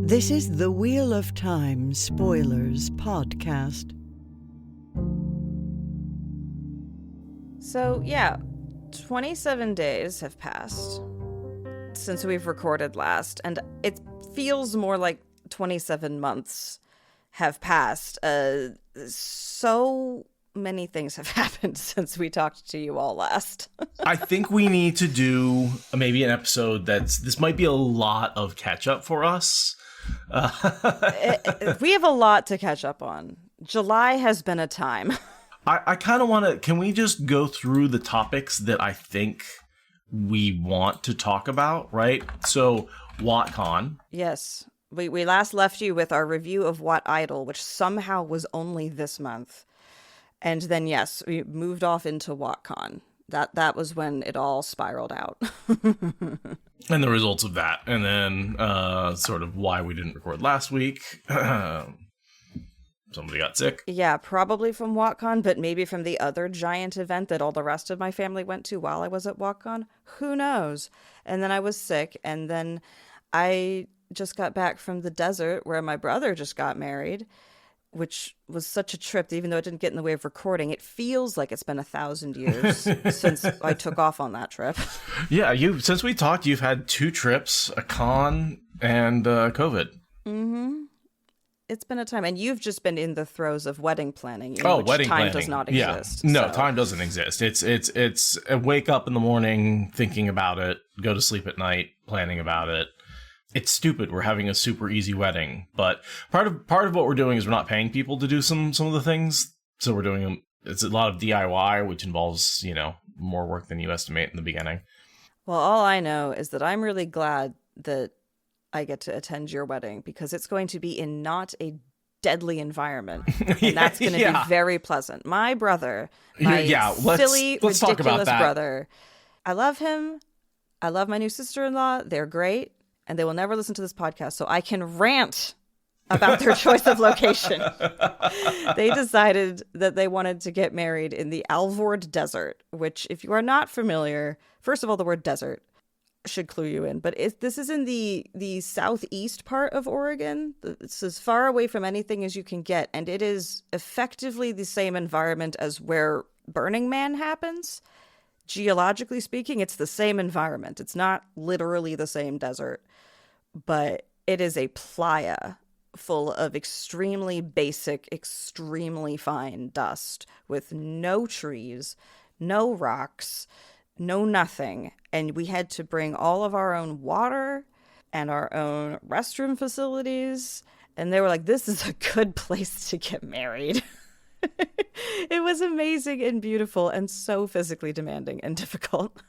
This is the Wheel of Time Spoilers podcast. So, yeah, 27 days have passed since we've recorded last, and it feels more like 27 months have passed. So many things have happened since we talked to you all last. I think we need to do maybe an episode this might be a lot of catch up for us. We have a lot to catch up on. July has been a time. I kind of want to, can we just go through the topics that I think we want to talk about, right? So, WotCon. Yes. We last left you with our review of What Idol, which somehow was only this month. And then, yes, we moved off into WotCon. That was when it all spiraled out. And the results of that. And then sort of why we didn't record last week. Somebody got sick. Yeah, probably from WotCon, but maybe from the other giant event that all the rest of my family went to while I was at WotCon. Who knows? And then I was sick. And then I just got back from the desert where my brother just got married, which was such a trip, even though it didn't get in the way of recording. It feels like it's been 1,000 years since I took off on that trip. Yeah, since we talked, you've had 2 trips, a con and COVID. Mm-hmm. It's been a time. And you've just been in the throes of wedding planning. Which Wedding time planning does not yeah. exist. No, so. Time doesn't exist. It's a wake up in the morning thinking about it, go to sleep at night planning about it. It's stupid. We're having a super easy wedding, but part of what we're doing is we're not paying people to do some of the things. So we're doing them. It's a lot of DIY, which involves, more work than you estimate in the beginning. Well, all I know is that I'm really glad that I get to attend your wedding because it's going to be in not a deadly environment. And that's going to be very pleasant. My brother, my silly, let's talk about ridiculous that. brother, I love him. I love my new sister-in-law. They're great. And they will never listen to this podcast, so I can rant about their choice of location. They decided that they wanted to get married in the Alvord Desert, which, if you are not familiar, first of all, the word desert should clue you in. But this is in the southeast part of Oregon. It's as far away from anything as you can get, and it is effectively the same environment as where Burning Man happens. Geologically speaking, it's the same environment. It's not literally the same desert, but it is a playa full of extremely basic, extremely fine dust with no trees, no rocks, no nothing. And we had to bring all of our own water and our own restroom facilities. And they were like, this is a good place to get married. It was amazing and beautiful and so physically demanding and difficult.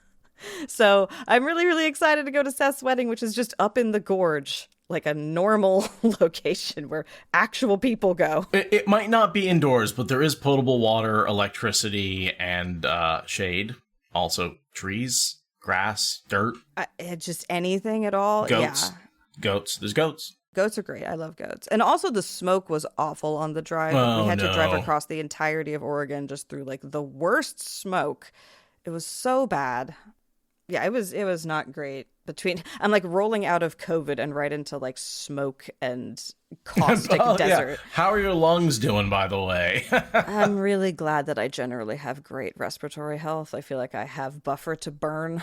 So I'm really, really excited to go to Seth's wedding, which is just up in the gorge, like a normal location where actual people go. It might not be indoors, but there is potable water, electricity, and shade. Also trees, grass, dirt. Just anything at all. Goats. Yeah. Goats. There's goats. Goats are great. I love goats. And also the smoke was awful on the drive. We had to drive across the entirety of Oregon just through like the worst smoke. It was so bad. Yeah, it was not great. I'm like rolling out of COVID and right into like smoke and caustic desert. Yeah. How are your lungs doing, by the way? I'm really glad that I generally have great respiratory health. I feel like I have buffer to burn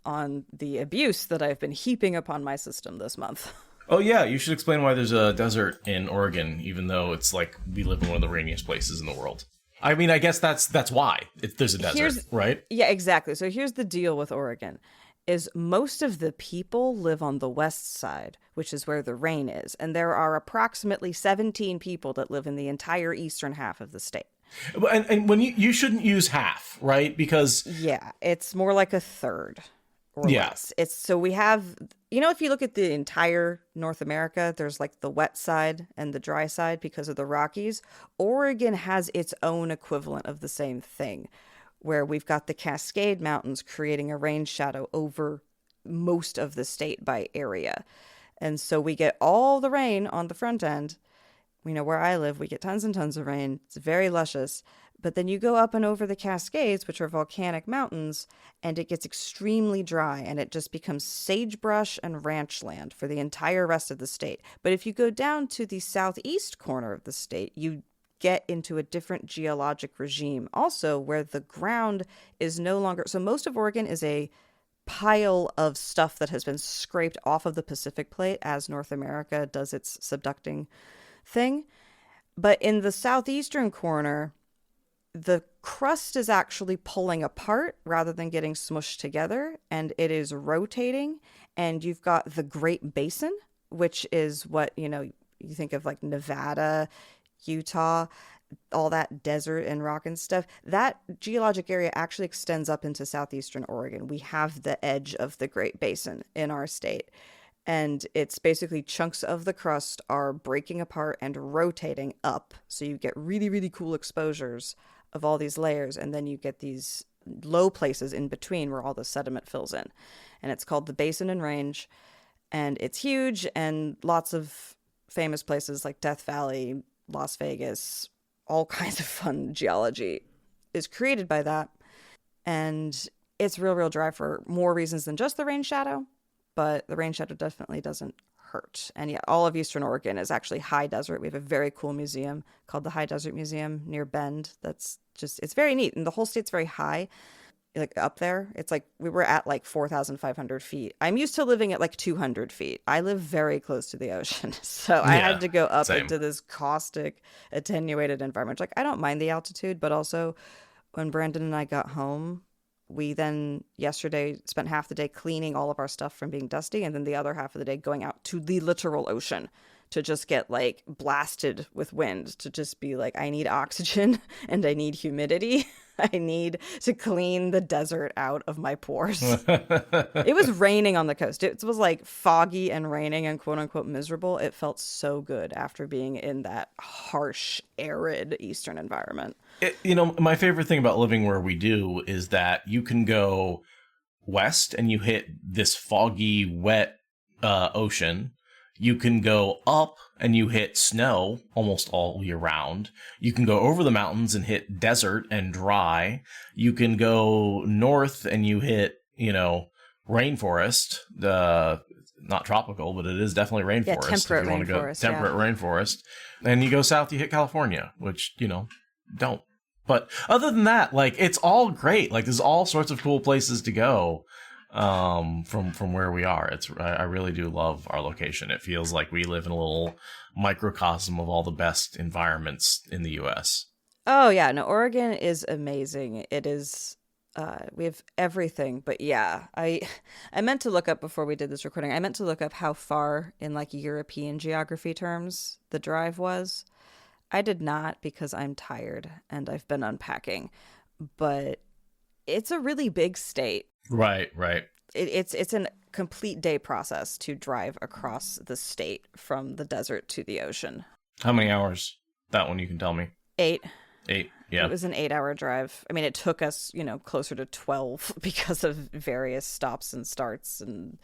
on the abuse that I've been heaping upon my system this month. Oh, yeah, you should explain why there's a desert in Oregon, even though it's like we live in one of the rainiest places in the world. I mean, I guess that's why there's a desert, right? Yeah, exactly. So here's the deal with Oregon, is most of the people live on the west side, which is where the rain is. And there are approximately 17 people that live in the entire eastern half of the state. And when you shouldn't use half, right? Because... Yeah, it's more like a third. Or less. So we have, if you look at the entire North America, there's like the wet side and the dry side because of the Rockies. Oregon has its own equivalent of the same thing, where we've got the Cascade Mountains creating a rain shadow over most of the state by area. And so we get all the rain on the front end. where I live, we get tons and tons of rain. It's very luscious. But then you go up and over the Cascades, which are volcanic mountains, and it gets extremely dry, and it just becomes sagebrush and ranch land for the entire rest of the state. But if you go down to the southeast corner of the state, you get into a different geologic regime also, where the ground is no longer... So most of Oregon is a pile of stuff that has been scraped off of the Pacific plate as North America does its subducting thing. But in the southeastern corner, the crust is actually pulling apart rather than getting smushed together, and it is rotating. And you've got the Great Basin, which is what, you think of like Nevada, Utah, all that desert and rock and stuff. That geologic area actually extends up into southeastern Oregon. We have the edge of the Great Basin in our state. And it's basically chunks of the crust are breaking apart and rotating up. So you get really, really cool exposures of all these layers, and then you get these low places in between where all the sediment fills in. And it's called the Basin and Range, and it's huge, and lots of famous places like Death Valley, Las Vegas, all kinds of fun geology is created by that. And it's real dry for more reasons than just the rain shadow, but the rain shadow definitely doesn't hurt. And yeah, all of Eastern Oregon is actually high desert. We have a very cool museum called the High Desert Museum near Bend. It's very neat. And the whole state's very high, like up there. It's like we were at like 4,500 feet. I'm used to living at like 200 feet. I live very close to the ocean. So I had to go up into this caustic, attenuated environment. Like, I don't mind the altitude, but also when Brandon and I got home, we then yesterday spent half the day cleaning all of our stuff from being dusty, and then the other half of the day going out to the literal ocean to just get like blasted with wind, to just be like, I need oxygen and I need humidity. I need to clean the desert out of my pores. It was raining on the coast. It was like foggy and raining and quote unquote miserable. It felt so good after being in that harsh, arid Eastern environment. My favorite thing about living where we do is that you can go west and you hit this foggy, wet ocean. You can go up and you hit snow almost all year round. You can go over the mountains and hit desert and dry. You can go north and you hit, rainforest. Not tropical, but it is definitely rainforest. Yeah, temperate rainforest. Temperate rainforest. And you go south, you hit California, which, don't. But other than that, like, it's all great. Like, there's all sorts of cool places to go. From where we are. I really do love our location. It feels like we live in a little microcosm of all the best environments in the US. Oh yeah, no, Oregon is amazing. It is we have everything. But yeah, I meant to look up before we did this recording. I meant to look up how far in like European geography terms the drive was. I did not, because I'm tired and I've been unpacking. But it's a really big state. Right. It's a complete day process to drive across the state from the desert to the ocean. How many hours? That one you can tell me. 8. 8, yeah. It was an 8-hour drive. I mean, it took us, closer to 12 because of various stops and starts and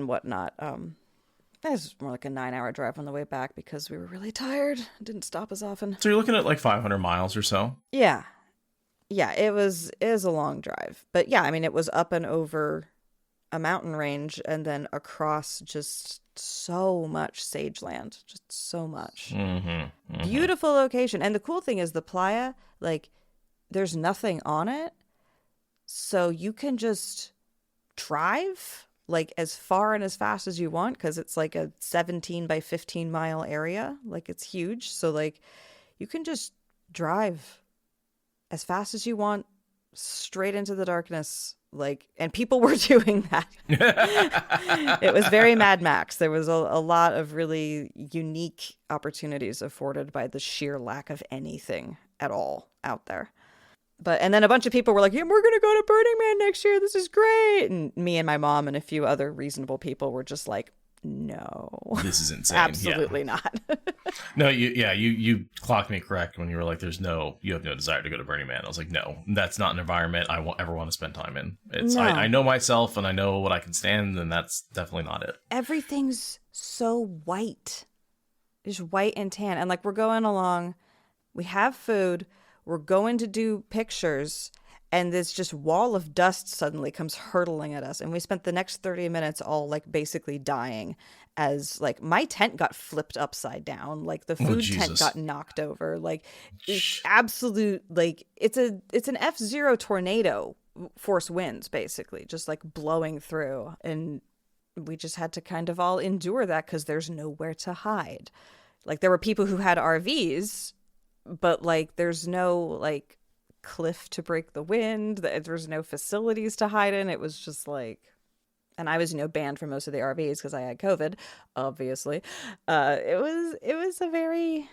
whatnot. It was more like a 9-hour drive on the way back because we were really tired. It didn't stop as often. So you're looking at like 500 miles or so? Yeah. Yeah, it was a long drive. But yeah, I mean, it was up and over a mountain range and then across just so much sage land. Just so much. Mm-hmm. Beautiful location. And the cool thing is the playa, like, there's nothing on it. So you can just drive like as far and as fast as you want, because it's like a 17 by 15 mile area. Like, it's huge. So like you can just drive as fast as you want, straight into the darkness. Like, and people were doing that. It was very Mad Max. There was a lot of really unique opportunities afforded by the sheer lack of anything at all out there. And then a bunch of people were like, yeah, we're going to go to Burning Man next year. This is great. And me and my mom and a few other reasonable people were just like, no, this is insane. Absolutely not. No, you clocked me correct when you were like, you have no desire to go to Burning Man. I was like, no, that's not an environment I won't ever want to spend time in. I know myself and I know what I can stand, and that's definitely not it. Everything's so white. just white and tan. And like we're going along, we have food, we're going to do pictures, and this just wall of dust suddenly comes hurtling at us. And we spent the next 30 minutes all like basically dying as like my tent got flipped upside down. Like the food tent got knocked over. Like it's absolute, like it's an F0 tornado force winds basically just like blowing through. And we just had to kind of all endure that because there's nowhere to hide. Like there were people who had RVs, but like there's no like cliff to break the wind. There's no facilities to hide in. It was just like, and I was banned from most of the RVs because I had COVID, obviously. It was a very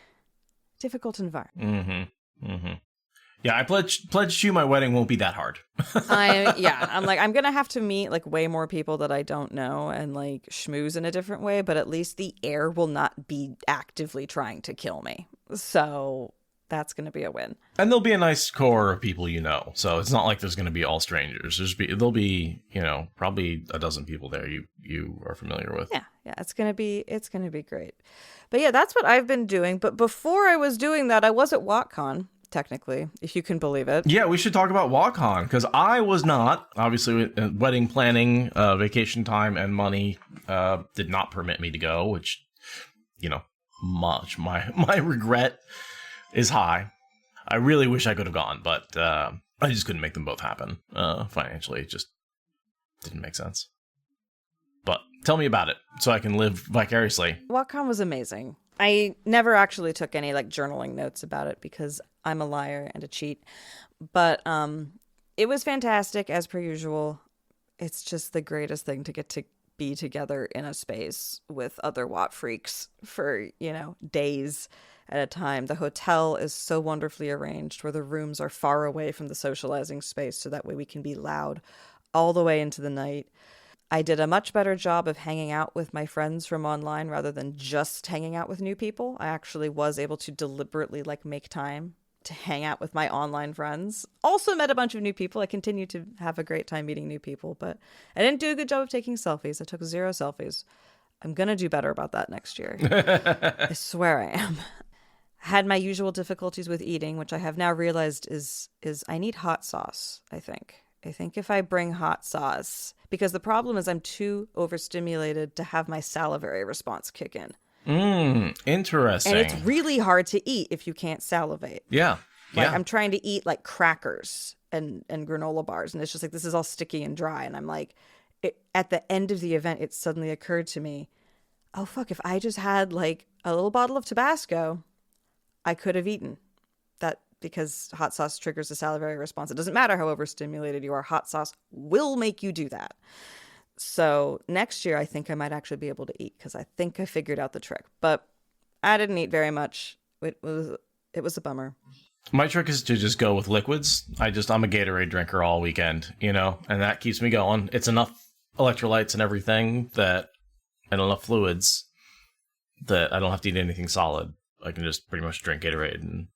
difficult environment. Yeah, I pledged you my wedding won't be that hard. I'm like, I'm gonna have to meet like way more people that I don't know and like schmooze in a different way, but at least the air will not be actively trying to kill me. So that's going to be a win. And there'll be a nice core of people so it's not like there's going to be all strangers. There'll be probably a dozen people there you are familiar with. Yeah, it's going to be great. But yeah, that's what I've been doing. But before I was doing that, I was at WotCon, technically, if you can believe it. Yeah, we should talk about WotCon because I was not. Obviously, wedding planning, vacation time, and money did not permit me to go, which my regret is high. I really wish I could have gone, but I just couldn't make them both happen financially. It just didn't make sense. But tell me about it so I can live vicariously. WotCon was amazing. I never actually took any like journaling notes about it because I'm a liar and a cheat. But it was fantastic as per usual. It's just the greatest thing to get to be together in a space with other Wot freaks for, days at a time. The hotel is so wonderfully arranged where the rooms are far away from the socializing space so that way we can be loud all the way into the night. I did a much better job of hanging out with my friends from online rather than just hanging out with new people. I actually was able to deliberately like make time to hang out with my online friends. Also met a bunch of new people. I continue to have a great time meeting new people, but I didn't do a good job of taking selfies. I took 0 selfies. I'm going to do better about that next year. I swear I am. Had my usual difficulties with eating, which I have now realized is I need hot sauce, I think. I think if I bring hot sauce, because the problem is I'm too overstimulated to have my salivary response kick in. Interesting. And it's really hard to eat if you can't salivate. Yeah. Like I'm trying to eat like crackers and granola bars, and it's just like this is all sticky and dry. And I'm like, at the end of the event, it suddenly occurred to me, oh fuck, if I just had like a little bottle of Tabasco, I could have eaten that, because hot sauce triggers the salivary response. It doesn't matter how overstimulated you are, hot sauce will make you do that. So next year, I think I might actually be able to eat because I think I figured out the trick. But I didn't eat very much. It was a bummer. My trick is to just go with liquids. I'm a Gatorade drinker all weekend, and that keeps me going. It's enough electrolytes and everything and enough fluids that I don't have to eat anything solid. I can just pretty much drink Gatorade and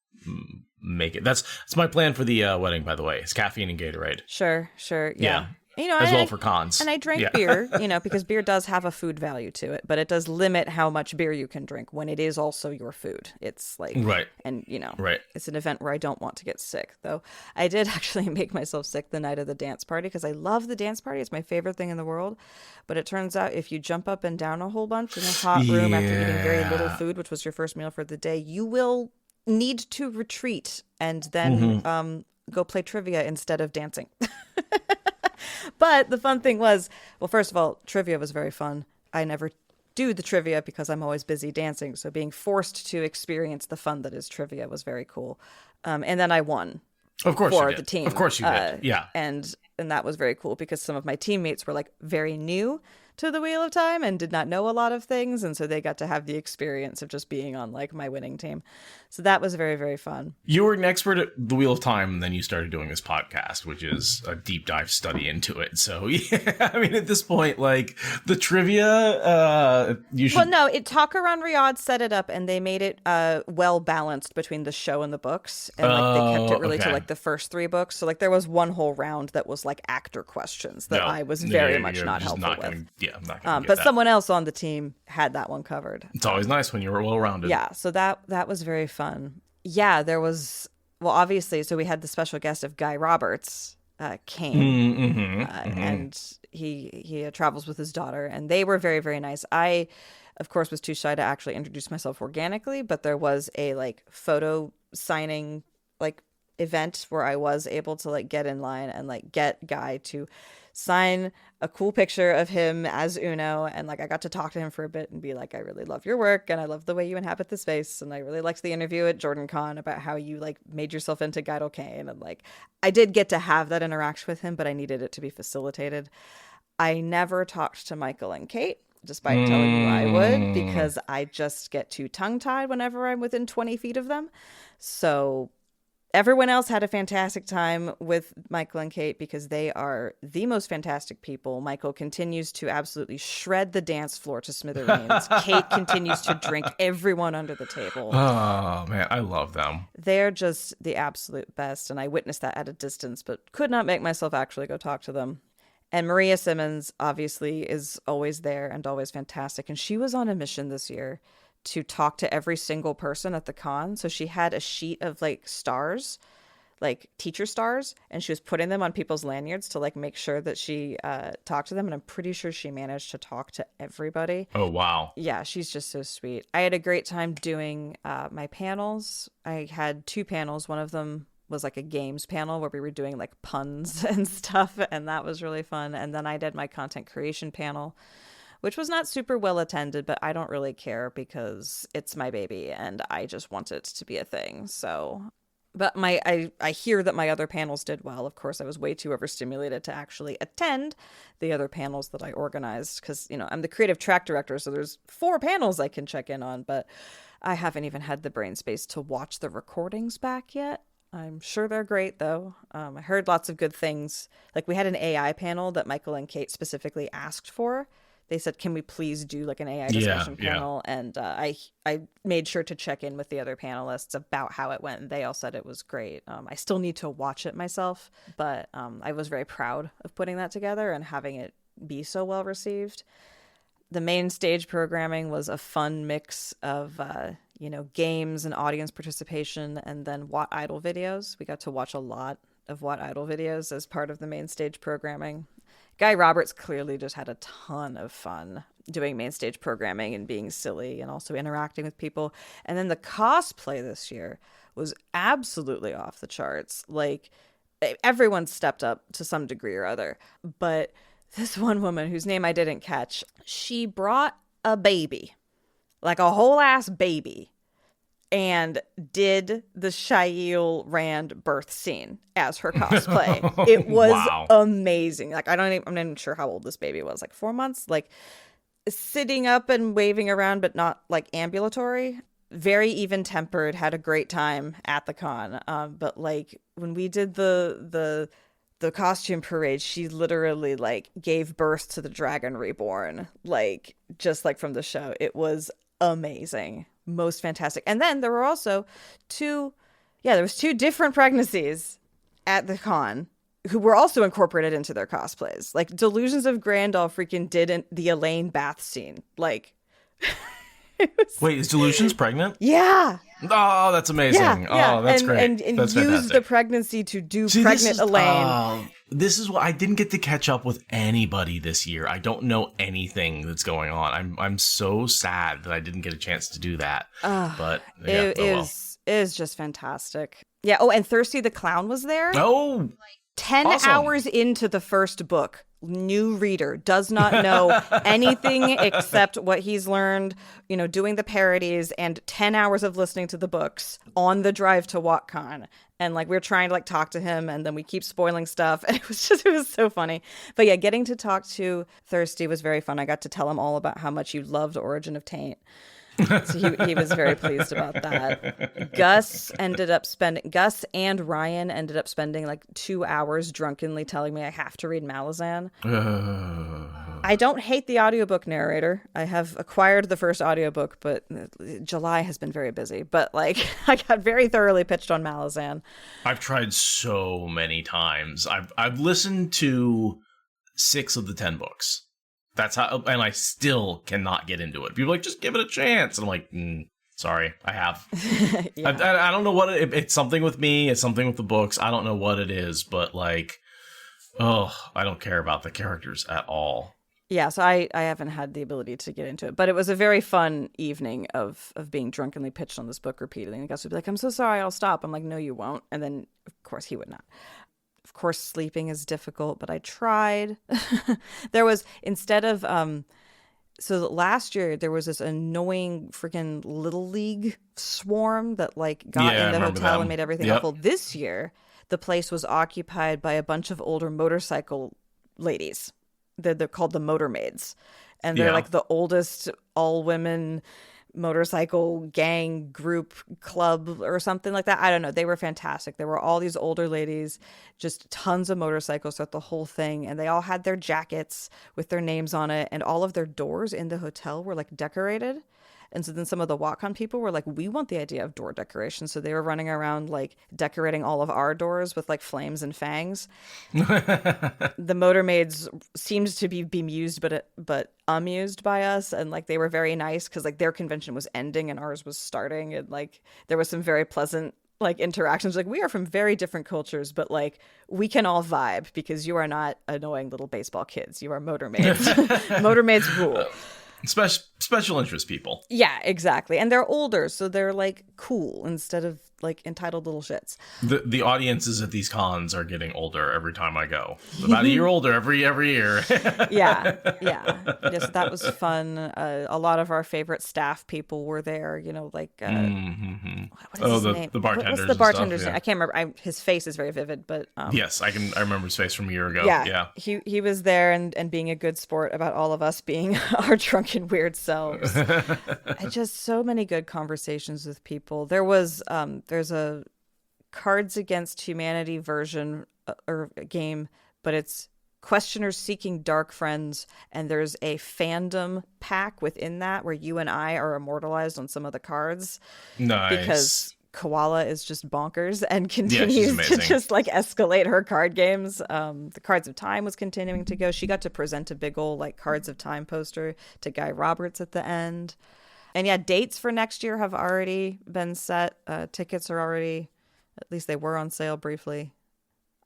make it. That's my plan for the wedding, by the way. It's caffeine and Gatorade. Sure. Yeah. As well for cons. And I drank beer, because beer does have a food value to it, but it does limit how much beer you can drink when it is also your food. It's like, right. And, right. It's an event where I don't want to get sick, though. I did actually make myself sick the night of the dance party because I love the dance party. It's my favorite thing in the world. But it turns out if you jump up and down a whole bunch in a hot room after eating very little food, which was your first meal for the day, you will need to retreat and then go play trivia instead of dancing. But the fun thing was, well, first of all, trivia was very fun. I never do the trivia because I'm always busy dancing. So being forced to experience the fun that is trivia was very cool. And then I won. Of course for you did. the team. Of course you did. Yeah. And that was very cool because some of my teammates were like very new to the Wheel of Time and did not know a lot of things, and so they got to have the experience of just being on like my winning team. So that was very, very fun. You were an expert at the Wheel of Time, and then you started doing this podcast, which is a deep dive study into it. So yeah, I mean, at this point, like the trivia, you should. Well, no, Talk-A-Run Riyadh set it up, and they made it well balanced between the show and the books, and like they kept it really to like the first 3 books. So like there was one whole round that was like actor questions that I was very much not helpful with. Yeah, I'm not going to but someone else on the team had that one covered. It's always nice when you're well-rounded. Yeah, so that was very fun. Yeah, there was, well, obviously, so we had the special guest of Guy Roberts came, and he travels with his daughter, and they were very, very nice. I, of course, was too shy to actually introduce myself organically, but there was a like photo signing like event where I was able to like get in line and like get Guy to sign a cool picture of him as Uno, and like I got to talk to him for a bit and be like, I really love your work and I love the way you inhabit the space, and I really liked the interview at Jordan Con about how you like made yourself into Guidal Kane, and like I did get to have that interaction with him, but I needed it to be facilitated. I never talked to Michael and Kate, despite telling you I would, because I just get too tongue-tied whenever I'm within 20 feet of them. So everyone else had a fantastic time with Michael and Kate because they are the most fantastic people. Michael continues to absolutely shred the dance floor to smithereens. Kate continues to drink everyone under the table. Oh, man, I love them. They're just the absolute best, and I witnessed that at a distance, but could not make myself actually go talk to them. And Maria Simmons, obviously, is always there and always fantastic. And she was on a mission this year to talk to every single person at the con. So she had a sheet of like stars, like teacher stars, and she was putting them on people's lanyards to like make sure that she talked to them. And I'm pretty sure she managed to talk to everybody. Oh, wow. Yeah, she's just so sweet. I had a great time doing my panels. I had 2 panels. One of them was like a games panel where we were doing like puns and stuff, and that was really fun. And then I did my content creation panel, which was not super well attended, but I don't really care because it's my baby and I just want it to be a thing. So, but I hear that my other panels did well. Of course, I was way too overstimulated to actually attend the other panels that I organized because, you know, I'm the creative track director, so there's 4 panels I can check in on, but I haven't even had the brain space to watch the recordings back yet. I'm sure they're great, though. I heard lots of good things. Like, we had an AI panel that Michael and Kate specifically asked for. They said, can we please do, like, an AI discussion panel? And I made sure to check in with the other panelists about how it went, and they all said it was great. I still need to watch it myself, but I was very proud of putting that together and having it be so well received. The main stage programming was a fun mix of, games and audience participation, and then What Idol videos. We got to watch a lot of What Idol videos as part of the main stage programming. Guy Roberts clearly just had a ton of fun doing main stage programming and being silly and also interacting with people. And then the cosplay this year was absolutely off the charts. Like, everyone stepped up to some degree or other, but this one woman whose name I didn't catch, she brought a baby, like a whole ass baby, and did the Shail Rand birth scene as her cosplay. It was amazing. Like, I'm not even sure how old this baby was, like 4 months, like sitting up and waving around, but not like ambulatory. Very even tempered, had a great time at the con. But like when we did the costume parade, she literally like gave birth to the Dragon Reborn, like just like from the show. It was amazing. Most fantastic. And then there were also 2 different pregnancies at the con who were also incorporated into their cosplays. Like, Delusions of Grandal freaking did the Elaine bath scene. Like, wait, is Delusions pregnant? Yeah. Oh, that's amazing. Yeah. Oh, that's great. And that's use fantastic. the pregnancy to do pregnant Elaine. This is what I didn't get to catch up with anybody this year. I don't know anything that's going on. I'm so sad that I didn't get a chance to do that. But yeah, it is just fantastic. Yeah. Oh, and Thirsty the Clown was there. Oh, 10 awesome. hours into the first book. New reader, does not know anything except what he's learned, doing the parodies, and 10 hours of listening to the books on the drive to WotCon. And like, we're trying to like talk to him, and then we keep spoiling stuff. And it was so funny. But yeah, getting to talk to Thirsty was very fun. I got to tell him all about how much you loved Origin of Taint. So he was very pleased about that. Gus and Ryan ended up spending like 2 hours drunkenly telling me I have to read Malazan. I don't hate the audiobook narrator. I have acquired the first audiobook, but July has been very busy. But like, I got very thoroughly pitched on Malazan. I've tried so many times. I've listened to 6 of the 10 books. That's how, and I still cannot get into it. People are like, just give it a chance. And I'm like, sorry, I have. Yeah. I don't know what it's something with me. It's something with the books. I don't know what it is, but like, I don't care about the characters at all. Yeah, so I haven't had the ability to get into it, but it was a very fun evening of being drunkenly pitched on this book repeatedly. And the guys would be like, I'm so sorry, I'll stop. I'm like, no, you won't. And then, of course, he would not. Of course, sleeping is difficult, but I tried. There was, instead of, so last year there was this annoying freaking Little League swarm that like got in the hotel and made everything awful. This year, the place was occupied by a bunch of older motorcycle ladies. They're called the Motor Maids, and they're like the oldest all-women motorcycle gang group club or something like that. I don't know. They were fantastic. There were all these older ladies, just tons of motorcycles throughout the whole thing, and they all had their jackets with their names on it, and all of their doors in the hotel were like decorated. And so then some of the walk-on people were like, we want the idea of door decoration. So they were running around like decorating all of our doors with like flames and fangs. The Motor Maids seemed to be bemused but amused by us. And like they were very nice because like their convention was ending and ours was starting. And like there was some very pleasant like interactions. Like, we are from very different cultures, but like we can all vibe because you are not annoying little baseball kids. You are Motor Maids. Motor Maids rule. Special interest people. Yeah, exactly. And they're older, so they're like cool instead of like entitled little shits. The audiences at these cons are getting older every time I go. About a year older every year. Yeah. Yes, that was fun. A lot of our favorite staff people were there. You know, like what is his name? The bartenders. What's the bartender's name? I can't remember. His face is very vivid, but yes, I remember his face from a year ago. Yeah. He was there and being a good sport about all of us being our drunken weird selves. Just so many good conversations with people. There's a Cards Against Humanity version or a game, but it's questioners seeking dark friends, and there's a fandom pack within that where you and I are immortalized on some of the cards. Nice. Because Koala is just bonkers and continues to just like escalate her card games. The Cards of Time was continuing to go. She got to present a big old like Cards of Time poster to Guy Roberts at the end. And yeah, dates for next year have already been set. Tickets are already, at least they were on sale briefly.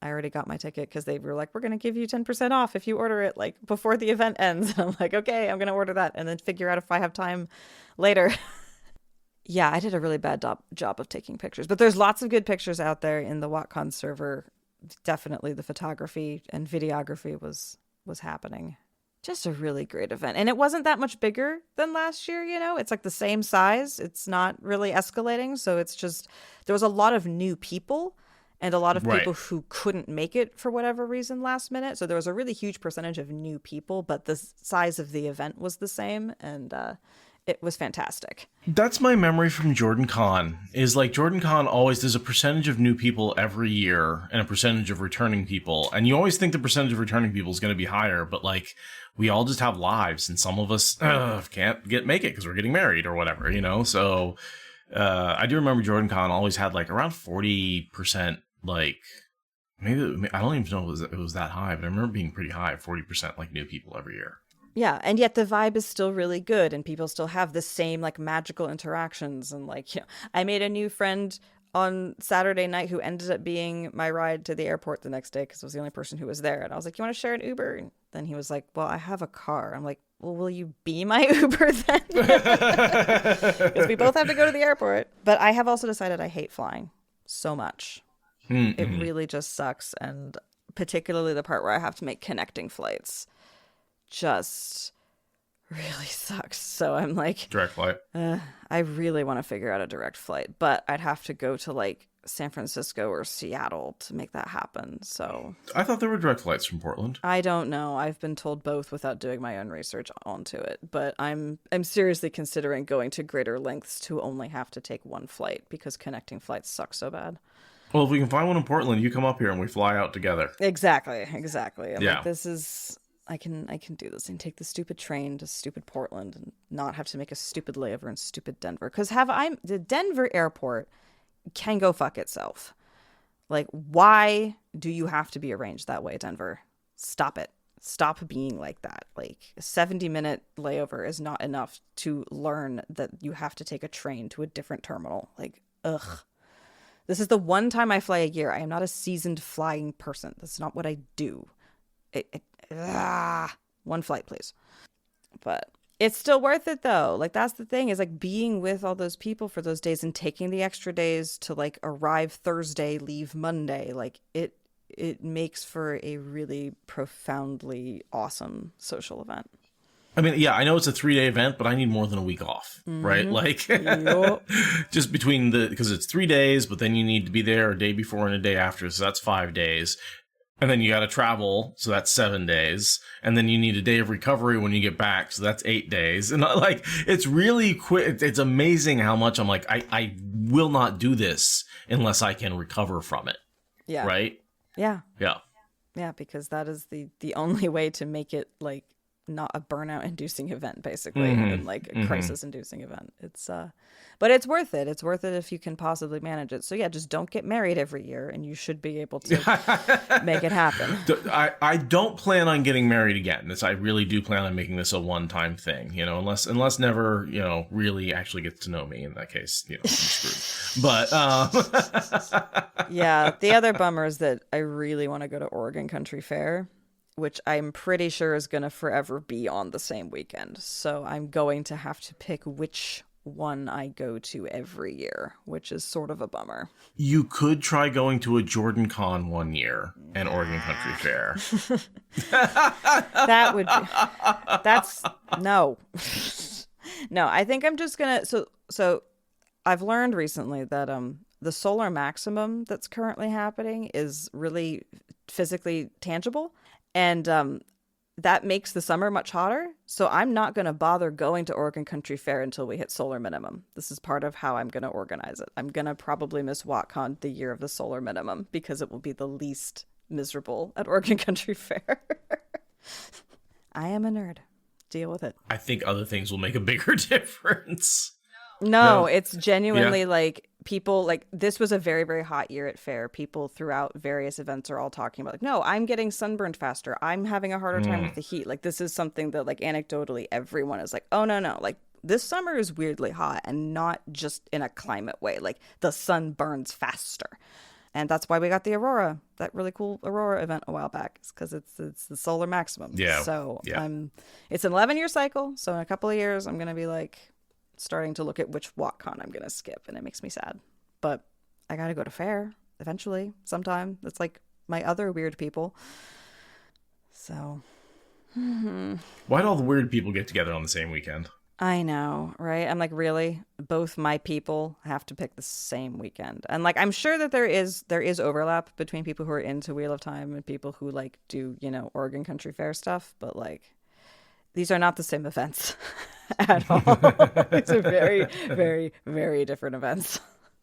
I already got my ticket because they were like, we're going to give you 10% off if you order it like before the event ends. And I'm like, okay, I'm going to order that and then figure out if I have time later. Yeah, I did a really bad job of taking pictures, but there's lots of good pictures out there in the WotCon server. Definitely the photography and videography was happening. Just a really great event. And it wasn't that much bigger than last year, you know? It's like the same size. It's not really escalating. So it's just, there was a lot of new people and a lot of people who couldn't make it for whatever reason last minute. So there was a really huge percentage of new people, but the size of the event was the same. And it was fantastic. That's my memory from Jordan Con, is like Jordan Con always, there's a percentage of new people every year and a percentage of returning people. And you always think the percentage of returning people is going to be higher, but like we all just have lives and some of us can't make it because we're getting married or whatever, you know? So I do remember Jordan Con always had like around 40%, like maybe, I don't even know if it was that high, but I remember being pretty high, 40% like new people every year. Yeah, and yet the vibe is still really good and people still have the same like magical interactions. And like, you know, I made a new friend on Saturday night who ended up being my ride to the airport the next day because I was the only person who was there. And I was like, you want to share an Uber? And then he was like, well, I have a car. I'm like, well, will you be my Uber then? Because we both have to go to the airport. But I have also decided I hate flying so much. Mm-hmm. It really just sucks. And particularly the part where I have to make connecting flights just really sucks. So I'm like, direct flight. I really want to figure out a direct flight, but I'd have to go to like San Francisco or Seattle to make that happen. So I thought there were direct flights from Portland. I don't know. I've been told both without doing my own research onto it, but I'm seriously considering going to greater lengths to only have to take one flight because connecting flights suck so bad. Well, if we can find one in Portland, you come up here and we fly out together. Exactly. I'm yeah. Like, this is, I can do this and take the stupid train to stupid Portland and not have to make a stupid layover in stupid Denver. Because the Denver airport can go fuck itself. Like, why do you have to be arranged that way, Denver? Stop it. Stop being like that. Like a 70-minute layover is not enough to learn that you have to take a train to a different terminal. Like, ugh. This is the one time I fly a year. I am not a seasoned flying person. That's not what I do. One flight, please. But it's still worth it though. Like that's the thing, is like being with all those people for those days and taking the extra days to like arrive Thursday, leave Monday. Like it makes for a really profoundly awesome social event. I mean, yeah, I know it's a 3-day event, but I need more than a week off, right? Like, just between because it's 3 days, but then you need to be there a day before and a day after, so that's 5 days. And then you got to travel, so that's 7 days. And then you need a day of recovery when you get back, so that's 8 days. And like, it's really quick. It's amazing how much I'm like, I will not do this unless I can recover from it. Yeah. Right? Yeah. Yeah. Yeah, because that is the only way to make it like not a burnout inducing event, basically, and like a crisis inducing event. It's but it's worth it. It's worth it if you can possibly manage it. So yeah, just don't get married every year and you should be able to make it happen. I don't plan on getting married again. I really do plan on making this a one-time thing, unless Never, really actually gets to know me. In that case, I'm screwed. But yeah, the other bummer is that I really want to go to Oregon Country Fair, which I'm pretty sure is going to forever be on the same weekend. So I'm going to have to pick which one I go to every year, which is sort of a bummer. You could try going to a Jordan Con one year and Oregon Country Fair. That would be... That's... No. No, I think I'm just going to... So I've learned recently that the solar maximum that's currently happening is really physically tangible. And that makes the summer much hotter. So I'm not going to bother going to Oregon Country Fair until we hit solar minimum. This is part of how I'm going to organize it. I'm going to probably miss WotCon the year of the solar minimum because it will be the least miserable at Oregon Country Fair. I am a nerd. Deal with it. I think other things will make a bigger difference. No, it's genuinely like people, like this was a very, very hot year at fair. People throughout various events are all talking about like, no, I'm getting sunburned faster. I'm having a harder time with the heat. Like this is something that like anecdotally everyone is like, oh, no. Like this summer is weirdly hot and not just in a climate way. Like the sun burns faster. And that's why we got the Aurora, that really cool Aurora event a while back, because it's the solar maximum. Yeah. So it's an 11-year cycle. So in a couple of years, I'm going to be like, starting to look at which WotCon I'm going to skip, and it makes me sad. But I got to go to fair eventually, sometime. That's like my other weird people. So. Why'd all the weird people get together on the same weekend? I know, right? I'm like, really? Both my people have to pick the same weekend. And like, I'm sure that there is overlap between people who are into Wheel of Time and people who like do, Oregon Country Fair stuff. But like, these are not the same events at all. These are very, very, very different events.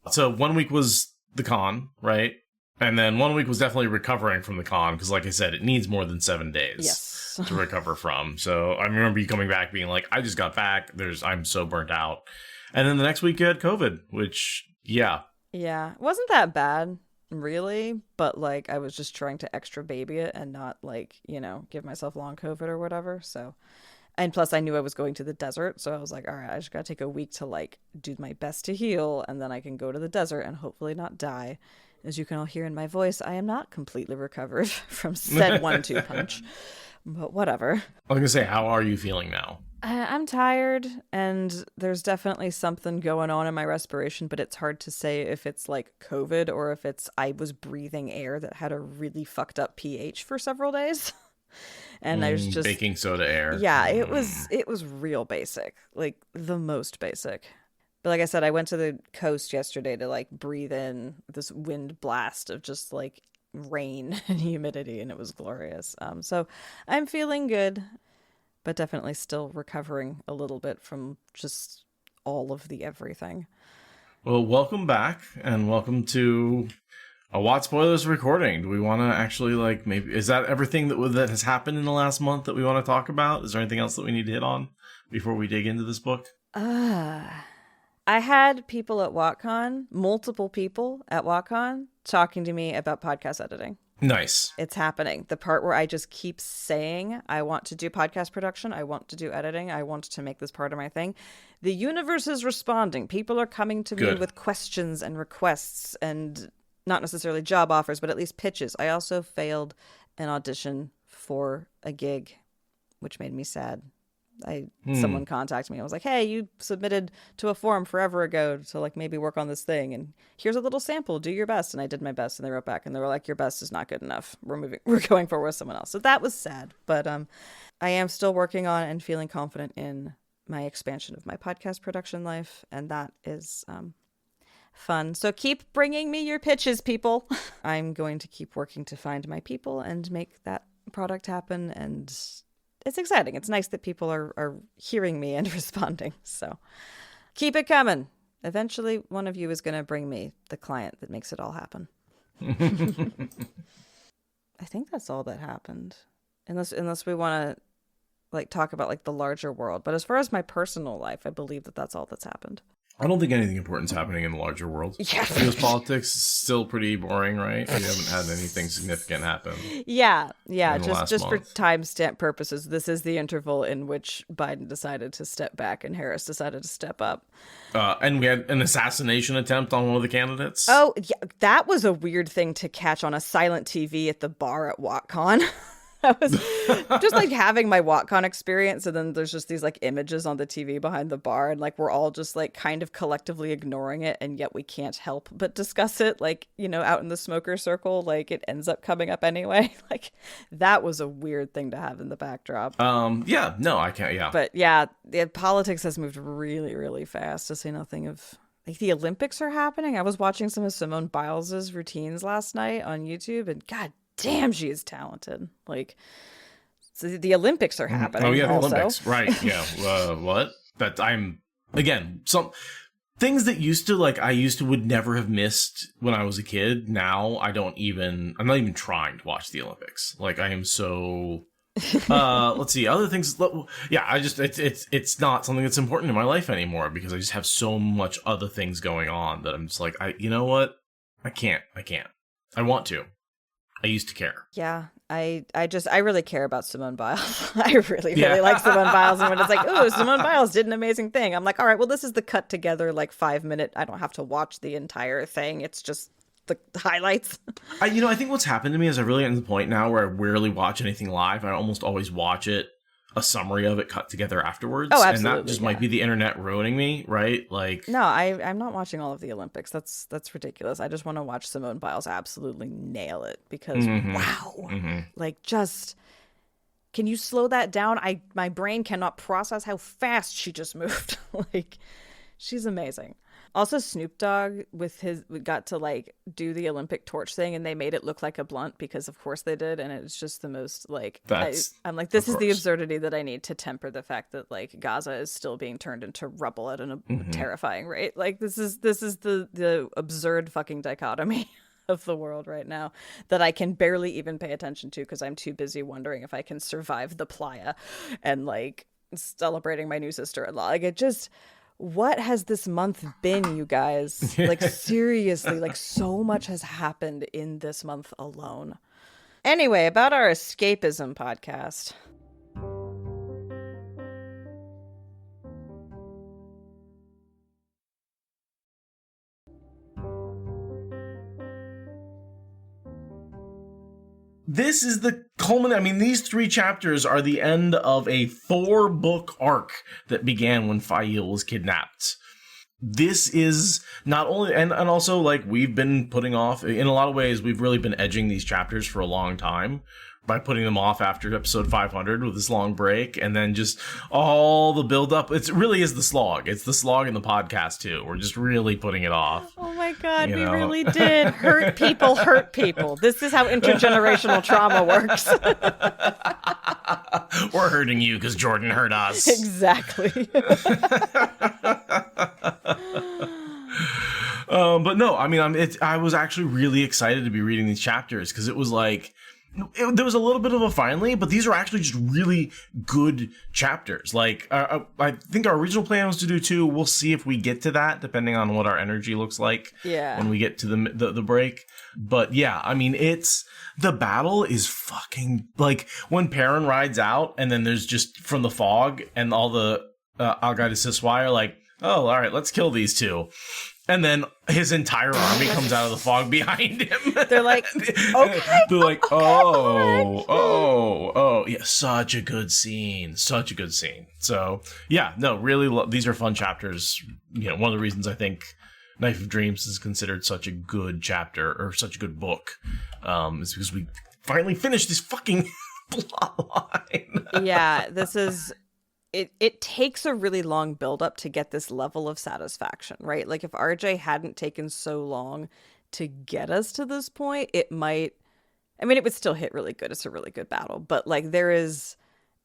So 1 week was the con, right? And then 1 week was definitely recovering from the con, because like I said, it needs more than 7 days to recover from. So I remember you coming back being like, I just got back. I'm so burnt out. And then the next week you had COVID, which, yeah. Yeah, it wasn't that bad, really. But like, I was just trying to extra baby it and not like, give myself long COVID or whatever. So... And plus I knew I was going to the desert. So I was like, all right, I just got to take a week to like do my best to heal. And then I can go to the desert and hopefully not die. As you can all hear in my voice, I am not completely recovered from said 1-2 punch. But whatever. I was going to say, how are you feeling now? I'm tired and there's definitely something going on in my respiration, but it's hard to say if it's like COVID or if it's I was breathing air that had a really fucked up pH for several days. And I was just baking soda air. Yeah, it was real basic, like the most basic. But like I said, I went to the coast yesterday to like breathe in this wind blast of just like rain and humidity, and it was glorious. So I'm feeling good, but definitely still recovering a little bit from just all of the everything. Well, welcome back, and welcome to a WoTSpoilers recording. Do we want to actually, like, maybe... Is that everything that has happened in the last month that we want to talk about? Is there anything else that we need to hit on before we dig into this book? I had people at WotCon, multiple people at WotCon, talking to me about podcast editing. Nice. It's happening. The part where I just keep saying, I want to do podcast production. I want to do editing. I want to make this part of my thing. The universe is responding. People are coming to me with questions and requests and not necessarily job offers, but at least pitches. I also failed an audition for a gig, which made me sad. Someone contacted me. I was like, hey, you submitted to a forum forever ago to like maybe work on this thing, and here's a little sample, do your best. And I did my best, and they wrote back and they were like, your best is not good enough, we're going forward with someone else. So that was sad, but I am still working on and feeling confident in my expansion of my podcast production life, and that is fun. So keep bringing me your pitches, people. I'm going to keep working to find my people and make that product happen, and it's exciting. It's nice that people are hearing me and responding. So keep it coming. Eventually, one of you is going to bring me the client that makes it all happen. I think that's all that happened. Unless we want to like talk about like the larger world. But as far as my personal life, I believe that that's all that's happened. I don't think anything important is happening in the larger world. Yeah. U.S. politics is still pretty boring, right? We haven't had anything significant happen. Yeah. Just for timestamp purposes, this is the interval in which Biden decided to step back and Harris decided to step up. And we had an assassination attempt on one of the candidates. Oh, yeah, that was a weird thing to catch on a silent TV at the bar at WotCon. I was just like having my WotCon experience, and then there's just these like images on the TV behind the bar, and like we're all just like kind of collectively ignoring it, and yet we can't help but discuss it, like, you know, out in the smoker circle, like it ends up coming up anyway. Like that was a weird thing to have in the backdrop. Yeah, no, I can't. Yeah, but yeah, politics has moved really, really fast, to say nothing of like the Olympics are happening. I was watching some of Simone Biles's routines last night on YouTube, and God damn, she is talented. Like, so the Olympics are happening. Oh yeah, the also. Olympics, right? Yeah. What? That I'm again some things that I used to would never have missed when I was a kid. Now I'm not even trying to watch the Olympics. Like I am so. Let's see other things. Yeah, it's not something that's important in my life anymore because I just have so much other things going on that I'm just like, you know what? I can't. I want to. I used to care. Yeah, I really care about Simone Biles. I really like Simone Biles. And when it's like, oh, Simone Biles did an amazing thing, I'm like, all right, well, this is the cut together, like 5-minute. I don't have to watch the entire thing. It's just the highlights. I think what's happened to me is I really gotten to the point now where I rarely watch anything live. I almost always watch it, a summary of it cut together afwards. Oh, absolutely. And that just might be the internet ruining me, right? Like, no, I'm not watching all of the Olympics. That's ridiculous. I just want to watch Simone Biles absolutely nail it because wow, like just can you slow that down? My brain cannot process how fast she just moved. Like, she's amazing. Also, Snoop Dogg got to like do the Olympic torch thing, and they made it look like a blunt because of course they did, and it was just the most like I'm like, this is the absurdity that I need to temper the fact that like Gaza is still being turned into rubble at a terrifying rate. Like this is the absurd fucking dichotomy of the world right now that I can barely even pay attention to because I'm too busy wondering if I can survive the playa and like celebrating my new sister-in-law. Like it just. What has this month been, you guys? Like, seriously, like, so much has happened in this month alone. Anyway, about our escapism podcast. this is the culmination. I mean, these 3 chapters are the end of a 4-book arc that began when Fail was kidnapped. This is not only, and also, like, we've been putting off, in a lot of ways, we've really been edging these chapters for a long time by putting them off after episode 500 with this long break, and then just all the build-up. It really is the slog. It's the slog in the podcast, too. We're just really putting it off. Oh my God, we really did. Hurt people. This is how intergenerational trauma works. We're hurting you because Jordan hurt us. Exactly. But no, I mean, I was actually really excited to be reading these chapters because it was like, there was a little bit of a finally, but these are actually just really good chapters. Like, I think our original plan was to do 2. We'll see if we get to that, depending on what our energy looks like when we get to the break. But yeah, I mean, the battle is fucking, like, when Perrin rides out, and then there's just, from the fog, and all the Algai de Siswai are like, oh, all right, let's kill these 2. And then his entire army comes out of the fog behind him. They're like, okay. They're like, oh. Yeah, such a good scene. Such a good scene. So, yeah, no, really, these are fun chapters. You know, one of the reasons I think Knife of Dreams is considered such a good chapter, or such a good book, is because we finally finished this fucking plot line. Yeah, this is... It takes a really long buildup to get this level of satisfaction, right? Like, if RJ hadn't taken so long to get us to this point, it might... I mean, it would still hit really good. It's a really good battle. But, like, there is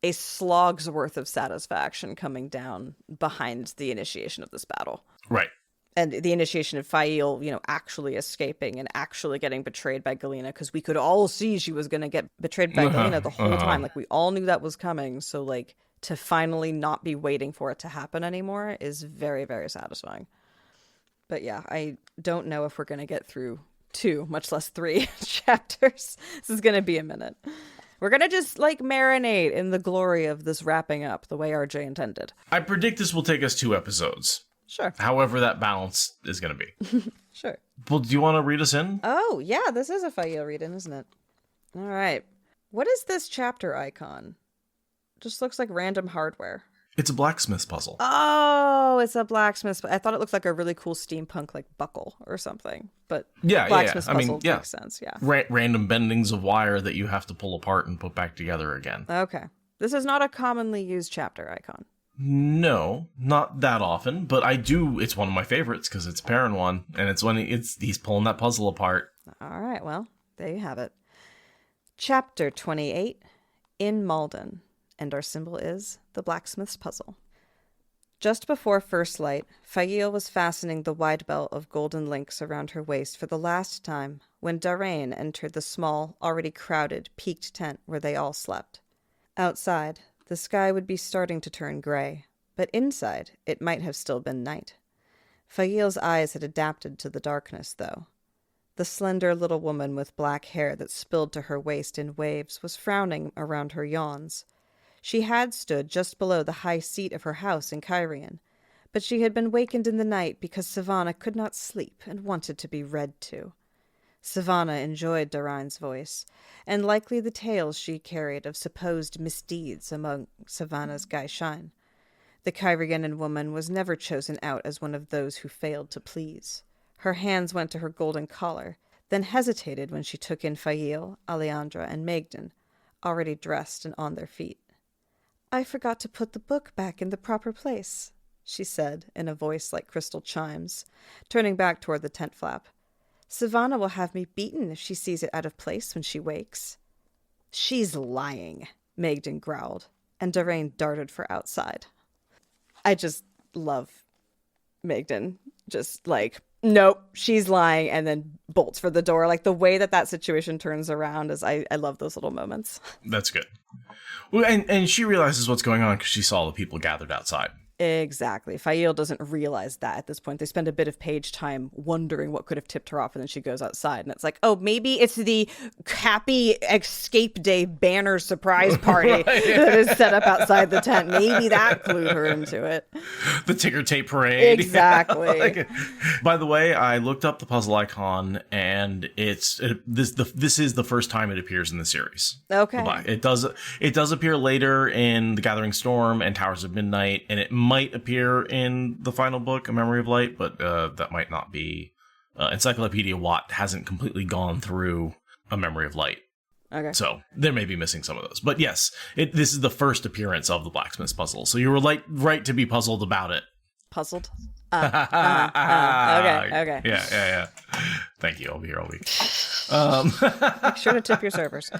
a slog's worth of satisfaction coming down behind the initiation of this battle. Right. And the initiation of Fail, you know, actually escaping and actually getting betrayed by Galena, because we could all see she was going to get betrayed by Galena the whole time. Like, we all knew that was coming. So, like... to finally not be waiting for it to happen anymore is very, very satisfying. But yeah, I don't know if we're going to get through 2, much less 3 chapters. This is going to be a minute. We're going to just, like, marinate in the glory of this wrapping up the way RJ intended. I predict this will take us 2 episodes. Sure. However that balance is going to be. Sure. Well, do you want to read us in? Oh, yeah, this is a Fael read-in, isn't it? All right. What is this chapter icon? Just looks like random hardware. It's a blacksmith's puzzle. Oh, it's a blacksmith. I thought it looked like a really cool steampunk, like, buckle or something. But blacksmith's puzzle makes sense, yeah. Random bendings of wire that you have to pull apart and put back together again. Okay. This is not a commonly used chapter icon. No, not that often, but it's one of my favorites because it's Perrin one, and it's when he's pulling that puzzle apart. All right, well, there you have it. Chapter 28, in Malden. And our symbol is the blacksmith's puzzle. Just before first light, Fael was fastening the wide belt of golden links around her waist for the last time when Darain entered the small, already crowded, peaked tent where they all slept. Outside, the sky would be starting to turn gray, but inside it might have still been night. Fael's eyes had adapted to the darkness, though. The slender little woman with black hair that spilled to her waist in waves was frowning around her yawns. She had stood just below the high seat of her house in Kyrian, but she had been wakened in the night because Savannah could not sleep and wanted to be read to. Savannah enjoyed Darain's voice, and likely the tales she carried of supposed misdeeds among Savannah's Gaishain. The Kyrianan woman was never chosen out as one of those who failed to please. Her hands went to her golden collar, then hesitated when she took in Fael, Aleandra, and Magden, already dressed and on their feet. "I forgot to put the book back in the proper place," she said, in a voice like crystal chimes, turning back toward the tent flap. "Savannah will have me beaten if she sees it out of place when she wakes." "She's lying," Magden growled, and Darain darted for outside. I just love Magden. Just like, nope, she's lying, and then bolts for the door. Like, the way that situation turns around is, I love those little moments. That's good. Well, and she realizes what's going on because she saw the people gathered outside. Exactly. Fael doesn't realize that at this point. They spend a bit of page time wondering what could have tipped her off, and then she goes outside, and it's like, oh, maybe it's the happy escape day banner surprise party right, that is set up outside the tent. Maybe that clued her into it. The ticker tape parade. Exactly. By the way, I looked up the puzzle icon, and this is the first time it appears in the series. Okay. It does appear later in The Gathering Storm and Towers of Midnight, and it might appear in the final book, A Memory of Light, but that might not be. Encyclopedia Watt hasn't completely gone through A Memory of Light. Okay. So they may be missing some of those. But yes, this is the first appearance of the blacksmith's puzzle. So you were right to be puzzled about it. Puzzled? Okay. Yeah. Thank you. I'll be here all week. Make sure to tip your servers.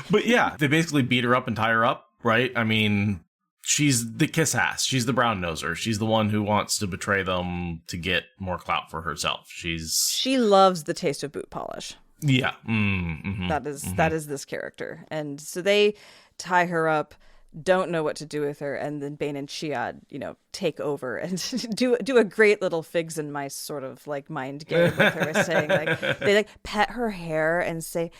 But yeah, they basically beat her up and tie her up, right? I mean, she's the kiss ass. She's the brown noser. She's the one who wants to betray them to get more clout for herself. She loves the taste of boot polish. Yeah. That is this character. And so they tie her up, don't know what to do with her, and then Bane and Chiad, take over and do a great little figs and mice sort of like mind game with her, saying like they like pet her hair and say,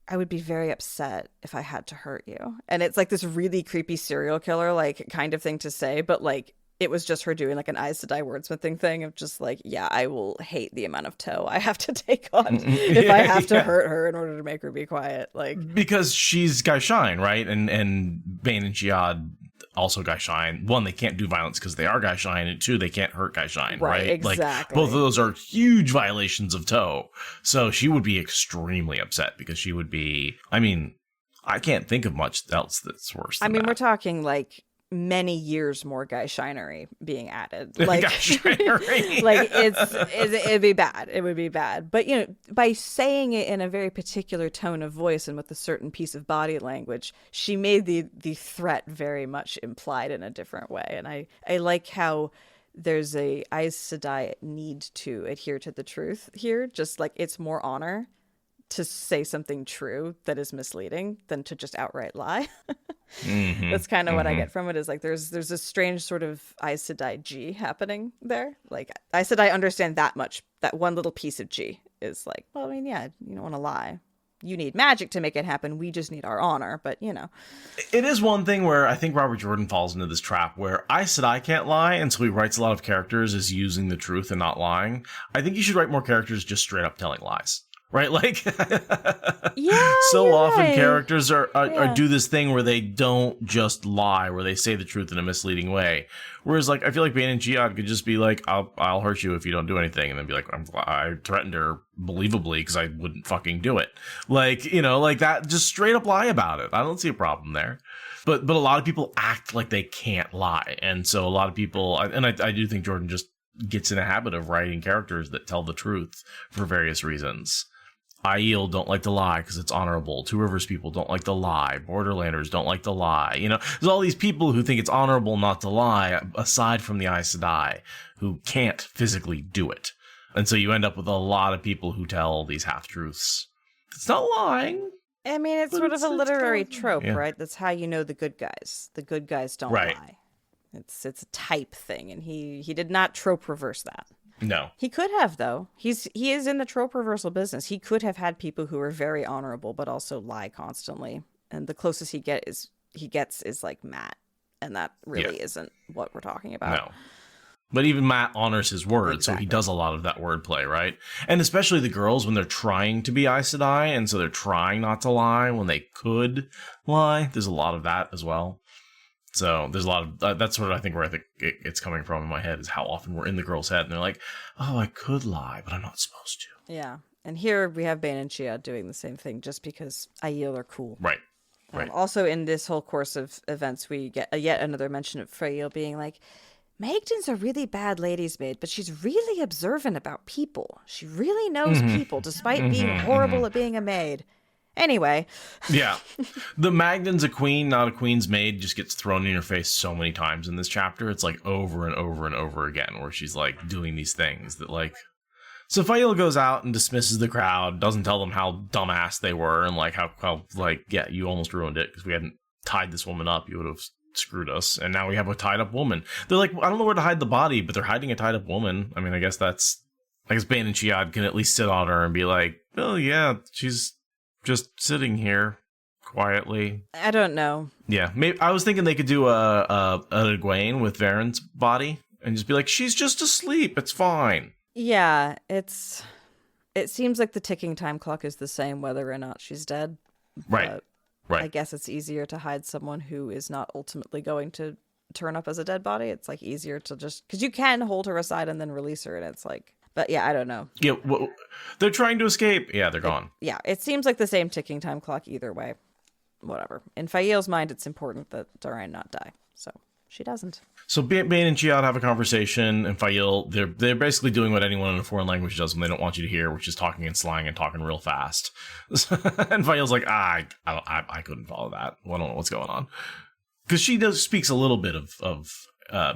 I would be very upset if I had to hurt you. And it's like this really creepy serial killer like kind of thing to say, but like it was just her doing like an Aes Sedai wordsmithing thing of just like, yeah, I will hate the amount of toe I have to take on if I have to hurt her in order to make her be quiet. Like, because she's Guy Shine, right? And Bane and Chiad also Guy Shine. One, they can't do violence because they are Guy Shine, and two, they can't hurt Guy Shine, right? Exactly. Like, both of those are huge violations of toe. So she would be extremely upset because she would be, I mean, I can't think of much else that's worse than that. We're talking like many years more Guy Shinery being added. Like, Guy Shinery. Like it'd be bad. It would be bad. But by saying it in a very particular tone of voice and with a certain piece of body language, she made the threat very much implied in a different way. And I like how there's a Aes Sedai need to adhere to the truth here. Just like it's more honor to say something true that is misleading than to just outright lie. That's kind of what I get from it, is like there's a strange sort of Aes Sedai G happening there. Like Aes Sedai understand that much, that one little piece of G is like, well, I mean, yeah, you don't want to lie. You need magic to make it happen. We just need our honor. But, It is one thing where I think Robert Jordan falls into this trap where Aes Sedai can't lie, and so he writes a lot of characters as using the truth and not lying. I think you should write more characters just straight up telling lies. Right, like, yeah. So often right. characters are do this thing where they don't just lie, where they say the truth in a misleading way. Whereas, like, I feel like Bane and Chiad could just be like, "I'll hurt you if you don't do anything," and then be like, "I threatened her believably because I wouldn't fucking do it." Like, like that, just straight up lie about it. I don't see a problem there. But a lot of people act like they can't lie, and so a lot of people, and I do think Jordan just gets in a habit of writing characters that tell the truth for various reasons. Aiel don't like to lie because it's honorable. Two Rivers people don't like to lie. Borderlanders don't like to lie. There's all these people who think it's honorable not to lie, aside from the Aes Sedai, who can't physically do it. And so you end up with a lot of people who tell these half-truths. It's not lying. I mean, it's sort of a literary trope, right? That's how you know the good guys. The good guys don't lie. It's a type thing, and he did not trope reverse that. No. He could have, though. He is in the trope reversal business. He could have had people who are very honorable but also lie constantly. And the closest he gets is like Matt. And that really isn't what we're talking about. No. But even Matt honors his word, so he does a lot of that wordplay, right? And especially the girls when they're trying to be Aes Sedai, and so they're trying not to lie when they could lie. There's a lot of that as well. So there's a lot of that's sort of, I think, where I think it's coming from in my head, is how often we're in the girl's head and they're like, oh, I could lie, but I'm not supposed to. Yeah. And here we have Bane and Chiad doing the same thing just because Aiel are cool. Right. Right. Also, in this whole course of events, we get yet another mention of Freyel being like, Magdan's a really bad lady's maid, but she's really observant about people. She really knows people, despite being horrible at being a maid. Anyway. Yeah. The Magdan's a queen, not a queen's maid, just gets thrown in your face so many times in this chapter. It's like over and over and over again, where she's like doing these things that like... So Fael goes out and dismisses the crowd, doesn't tell them how dumbass they were, and like how like, yeah, you almost ruined it because we hadn't tied this woman up. You would have screwed us. And now we have a tied up woman. They're like, I don't know where to hide the body, but they're hiding a tied up woman. I mean, I guess Bane and Chiad can at least sit on her and be like, oh yeah, she's just sitting here quietly. I don't know. Yeah, maybe I was thinking they could do a Egwene with Varen's body and just be like, she's just asleep. It's fine. Yeah, it seems like the ticking time clock is the same whether or not she's dead. Right. Right. I guess it's easier to hide someone who is not ultimately going to turn up as a dead body. It's like easier to just, because you can hold her aside and then release her, and it's like, but yeah, I don't know. Yeah, well, they're trying to escape. Yeah, they're gone. It seems like the same ticking time clock either way. Whatever. In Fael's mind, it's important that Darain not die, so she doesn't. So Bane and Chiad have a conversation, and Fael, they're basically doing what anyone in a foreign language does when they don't want you to hear, which is talking in slang and talking real fast. And Fael's like, I couldn't follow that. I don't know what's going on. Because she speaks a little bit of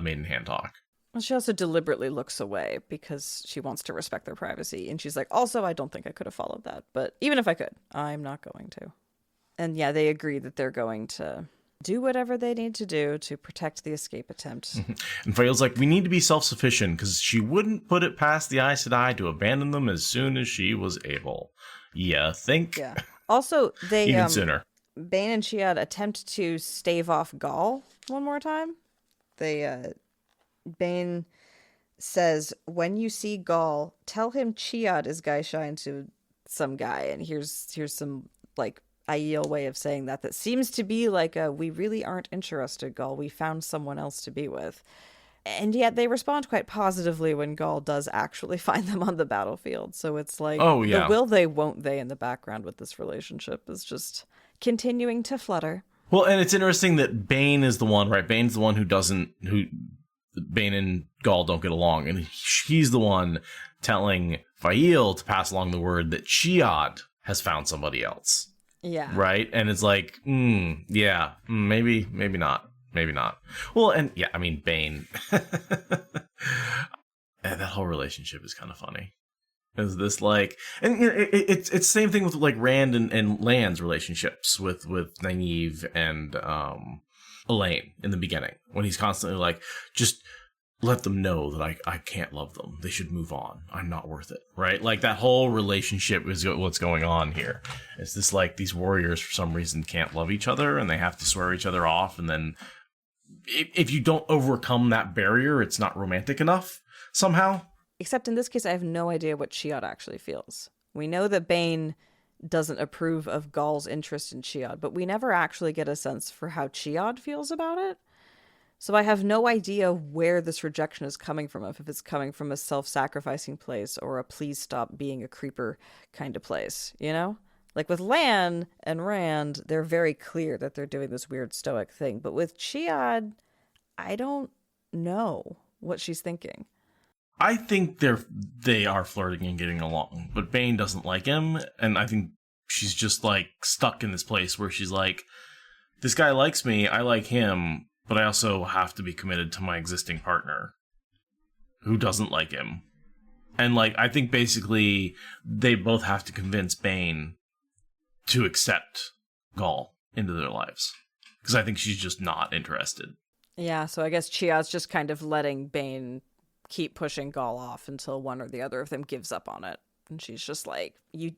maiden hand talk. Well, she also deliberately looks away because she wants to respect their privacy. And she's like, also, I don't think I could have followed that. But even if I could, I'm not going to. And yeah, they agree that they're going to do whatever they need to do to protect the escape attempt. And Fail's like, we need to be self-sufficient because she wouldn't put it past the Aes Sedai to abandon them as soon as she was able. Yeah, think? Yeah. Also, they even sooner. Bane and Chiad attempt to stave off Gaul one more time. Bane says, when you see Gaul, tell him Chiad is guy shine to some guy. And here's some like Aiel way of saying that seems to be like we really aren't interested, Gaul. We found someone else to be with. And yet they respond quite positively when Gaul does actually find them on the battlefield. So it's like, oh, yeah. The will they, won't they in the background with this relationship is just continuing to flutter. Well, and it's interesting that Bane is the one, right? Bane's the one who Bane and Gaul don't get along. And he's the one telling Fail to pass along the word that Chiad has found somebody else. Yeah. Right? And it's like, maybe not. Maybe not. Well, and yeah, I mean, Bane. And that whole relationship is kind of funny. Is this like, and you know, it's the same thing with like Rand and Lan's relationships with Nynaeve and Elaine in the beginning, when he's constantly like, just let them know that I can't love them. They should move on. I'm not worth it. Right? Like that whole relationship is what's going on here. It's this like these warriors for some reason can't love each other and they have to swear each other off. And then if you don't overcome that barrier, it's not romantic enough somehow. Except in this case, I have no idea what Chiad actually feels. We know that Bane doesn't approve of Gaul's interest in Chiad, but we never actually get a sense for how Chiad feels about it. So I have no idea where this rejection is coming from, if it's coming from a self-sacrificing place or a please stop being a creeper kind of place, you know? Like with Lan and Rand, they're very clear that they're doing this weird stoic thing. But with Chiad, I don't know what she's thinking. I think they are flirting and getting along, but Bane doesn't like him, and I think she's just like stuck in this place where she's like, this guy likes me, I like him, but I also have to be committed to my existing partner who doesn't like him. And like, I think basically they both have to convince Bane to accept Gaul into their lives, because I think she's just not interested. Yeah, so I guess Chia's just kind of letting Bane keep pushing Gaul off until one or the other of them gives up on it. And she's just like, you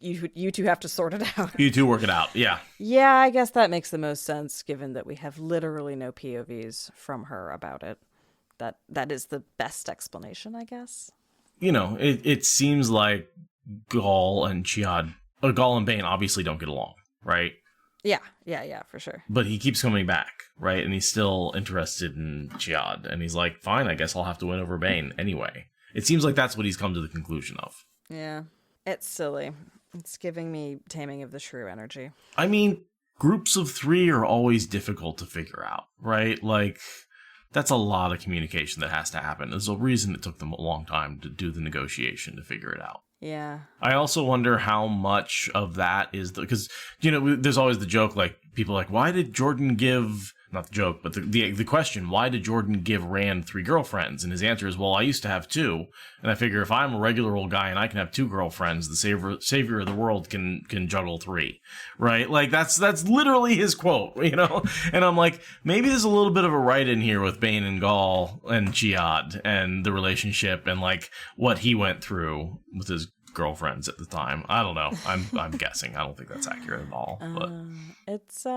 two have to sort it out. You two work it out, yeah. Yeah, I guess that makes the most sense, given that we have literally no POVs from her about it. That is the best explanation, I guess. You know, it seems like Gaul and Bane obviously don't get along, right? Yeah, for sure. But he keeps coming back, right? And he's still interested in Chiad. And he's like, fine, I guess I'll have to win over Bane anyway. It seems like that's what he's come to the conclusion of. Yeah, it's silly. It's giving me Taming of the Shrew energy. I mean, groups of 3 are always difficult to figure out, right? Like, that's a lot of communication that has to happen. There's a reason it took them a long time to do the negotiation to figure it out. Yeah. I also wonder how much of that is because, you know, there's always the joke, like, people are like, why did Jordan give, not the joke, but the question, why did Jordan give Rand 3 girlfriends? And his answer is, well, I used to have 2. And I figure if I'm a regular old guy and I can have 2 girlfriends, the savior of the world can juggle 3, right? Like, that's literally his quote, you know? And I'm like, maybe there's a little bit of a write-in here with Bane and Gaul and Chiad and the relationship and, like, what he went through with his girlfriends at the time. I don't know. I'm guessing. I don't think that's accurate at all. But It's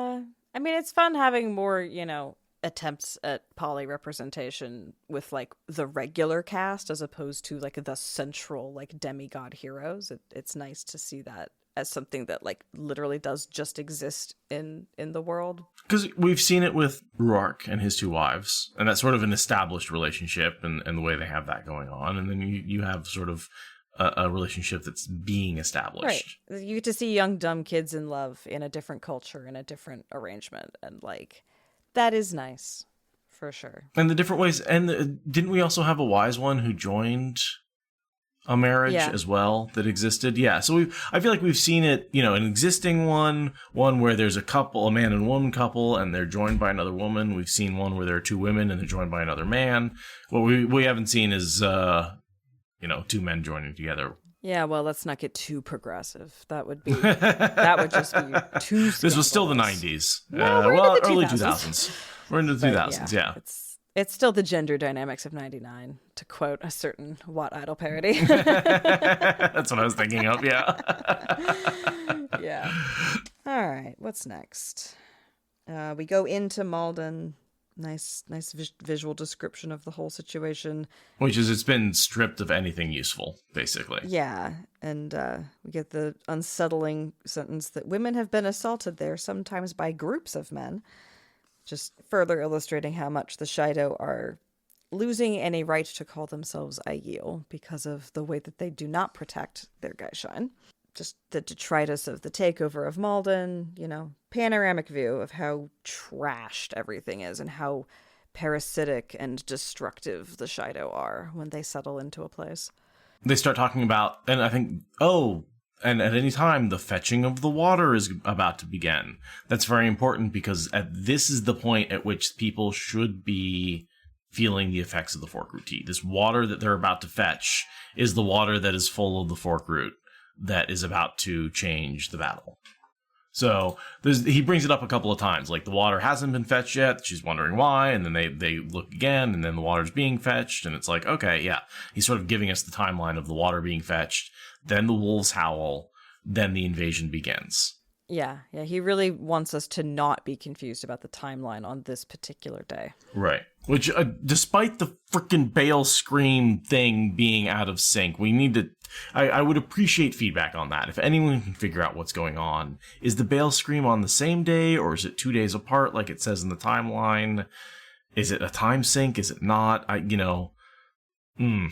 I mean, it's fun having more, you know, attempts at poly representation with like the regular cast as opposed to like the central like demigod heroes. It's nice to see that as something that like literally does just exist in the world. Because we've seen it with Ruark and his 2 wives, and that's sort of an established relationship and the way they have that going on. And then you have sort of a relationship that's being established. Right. You get to see young, dumb kids in love in a different culture, in a different arrangement. And, like, that is nice, for sure. And the different ways. And didn't we also have a wise one who joined a marriage as well that existed. Yeah, so I feel like we've seen it, an existing one where there's a couple, a man and woman couple, and they're joined by another woman. We've seen one where there are two women and they're joined by another man. What we haven't seen is, two men joining together. Yeah, well, let's not get too progressive. That would just be too scandalous. This was still the 90s. No, we're into the early 2000s. We're into the 2000s, yeah. It's still the gender dynamics of 99, to quote a certain What Idol parody. That's what I was thinking of, yeah. Yeah. All right, what's next? We go into Malden. Nice visual description of the whole situation. Which is, it's been stripped of anything useful, basically. Yeah, and we get the unsettling sentence that women have been assaulted there, sometimes by groups of men. Just further illustrating how much the Shido are losing any right to call themselves Aiel because of the way that they do not protect their Gaishan. Just the detritus of the takeover of Malden, panoramic view of how trashed everything is and how parasitic and destructive the Shido are when they settle into a place. They start talking about, and I think, and at any time, the fetching of the water is about to begin. That's very important because this is the point at which people should be feeling the effects of the fork root tea. This water that they're about to fetch is the water that is full of the fork root that is about to change the battle. So he brings it up a couple of times, like the water hasn't been fetched yet. She's wondering why, and then they look again, and then the water's being fetched, and it's like, okay, yeah. He's sort of giving us the timeline of the water being fetched, then the wolves howl, then the invasion begins. Yeah, he really wants us to not be confused about the timeline on this particular day. Right. Which, despite the frickin' Bale scream thing being out of sync, we need to... I would appreciate feedback on that. If anyone can figure out what's going on. Is the Bale scream on the same day, or is it 2 days apart like it says in the timeline? Is it a time sync? Is it not? The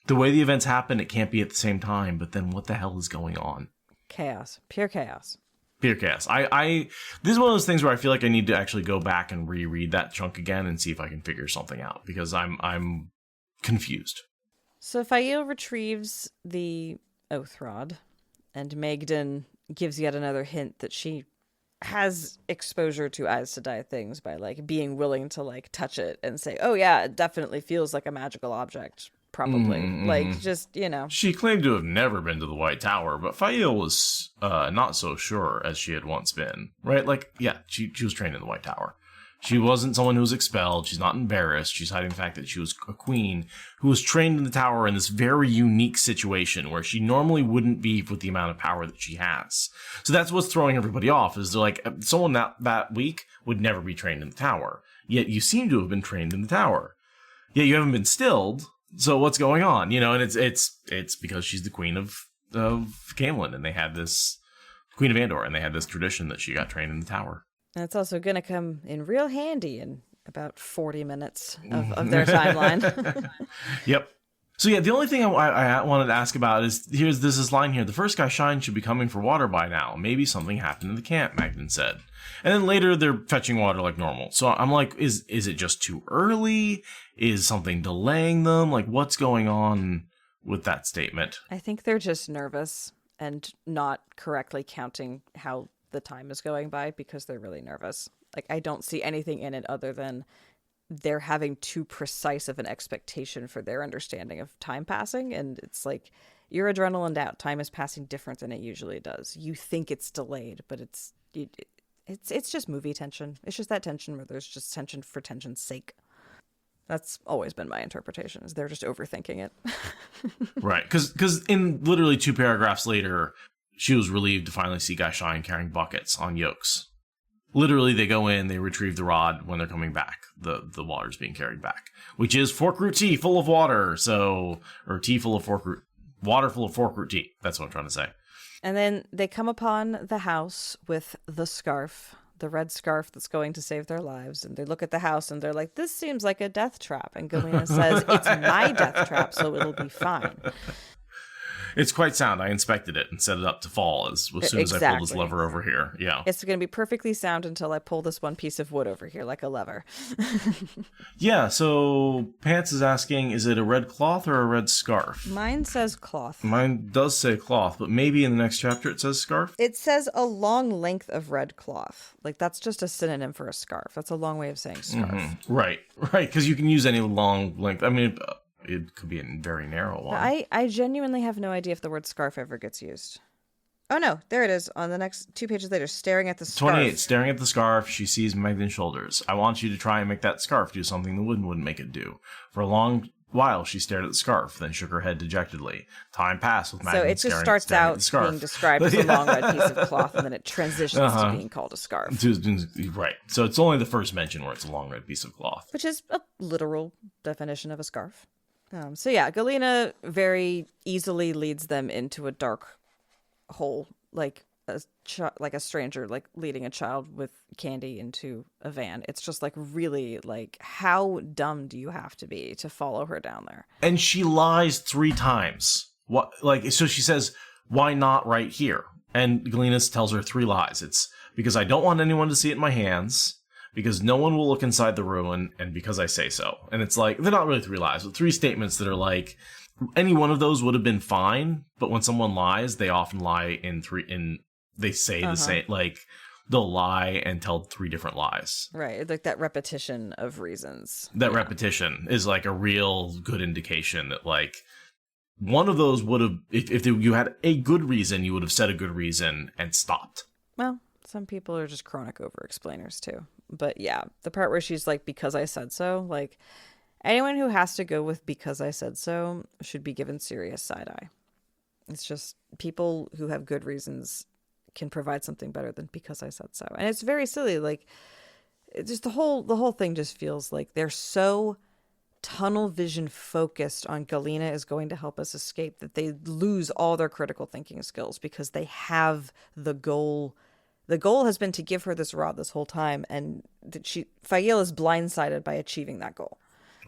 way the events happen, it can't be at the same time, but then what the hell is going on? Chaos. Pure chaos. Pure chaos. This is one of those things where I feel like I need to actually go back and reread that chunk again and see if I can figure something out, because I'm confused. So Fael retrieves the oath rod, and Magden gives yet another hint that she has exposure to Aes Sedai things by being willing to touch it and say, oh yeah, it definitely feels like a magical object. Probably. She claimed to have never been to the White Tower, but Fael was not so sure as she had once been. Right? She was trained in the White Tower. She wasn't someone who was expelled. She's not embarrassed. She's hiding the fact that she was a queen who was trained in the tower in this very unique situation where she normally wouldn't be with the amount of power that she has. So that's what's throwing everybody off, is they're like, someone that weak would never be trained in the tower. Yet you seem to have been trained in the tower. Yet you haven't been stilled. So what's going on? And it's because she's the queen of Camelin, and they had this queen of Andor, and they had this tradition that she got trained in the tower. And it's also going to come in real handy in about 40 minutes of their timeline. Yep. So yeah, the only thing I wanted to ask about is there's this line here: the first Gaishan should be coming for water by now. Maybe something happened in the camp, Magden said. And then later they're fetching water like normal. So I'm like, is it just too early? Is something delaying them? What's going on with that statement? I think they're just nervous and not correctly counting how the time is going by because they're really nervous. I don't see anything in it other than they're having too precise of an expectation for their understanding of time passing. And it's your adrenaline out. Time is passing different than it usually does. You think it's delayed, but it's just movie tension. It's just that tension where there's just tension for tension's sake. That's always been my interpretation, is they're just overthinking it. Right. Because in literally 2 paragraphs later, she was relieved to finally see Gaishan carrying buckets on yokes. Literally, they go in, they retrieve the rod when they're coming back. The water's being carried back, which is fork root tea full of water. Or tea full of fork root, water full of fork root tea. That's what I'm trying to say. And then they come upon the house with the scarf, the red scarf that's going to save their lives. And they look at the house and they're like, this seems like a death trap. And Galena says, it's my death trap, so it'll be fine. It's quite sound. I inspected it and set it up to fall as soon as I pull this lever over here. Yeah. It's going to be perfectly sound until I pull this one piece of wood over here like a lever. Yeah, so Pants is asking, is it a red cloth or a red scarf? Mine says cloth. Mine does say cloth, but maybe in the next chapter it says scarf? It says a long length of red cloth. Like, that's just a synonym for a scarf. That's a long way of saying scarf. Mm-hmm. Right, because you can use any long length. I mean, it could be a very narrow one. I genuinely have no idea if the word scarf ever gets used. Oh, no. There it is on the next 2 pages later, staring at the scarf. 28, staring at the scarf. She sees Meghan's shoulders. I want you to try and make that scarf do something the wood wouldn't make it do. For a long while, she stared at the scarf, then shook her head dejectedly. Time passed with Meghan So it just starts out being described as a long red piece of cloth, and then it transitions to being called a scarf. Right. So it's only the first mention where it's a long red piece of cloth. Which is a literal definition of a scarf. So yeah, Galena very easily leads them into a dark hole, like a stranger, like leading a child with candy into a van. It's just like, really, like, how dumb do you have to be to follow her down there? And she lies 3 times. What? Like, so she says, "Why not right here?" And Galena tells her 3 lies. It's because I don't want anyone to see it in my hands, because no one will look inside the ruin, and because I say so. And it's like, they're not really 3 lies, but 3 statements that are like, any one of those would have been fine, but when someone lies, they often lie they say the same, like, they'll lie and tell 3 different lies. Right, like that repetition of reasons. That repetition is like a real good indication that, like, one of those would have, if you had a good reason, you would have said a good reason and stopped. Well, some people are just chronic over-explainers too. But yeah, the part where she's like, because I said so, like, anyone who has to go with because I said so should be given serious side-eye. It's just people who have good reasons can provide something better than because I said so. And it's very silly. Like, it's just the whole thing just feels like they're so tunnel vision focused on Galena is going to help us escape that they lose all their critical thinking skills because they have the goal. The goal has been to give her this rod this whole time, and that Fael is blindsided by achieving that goal.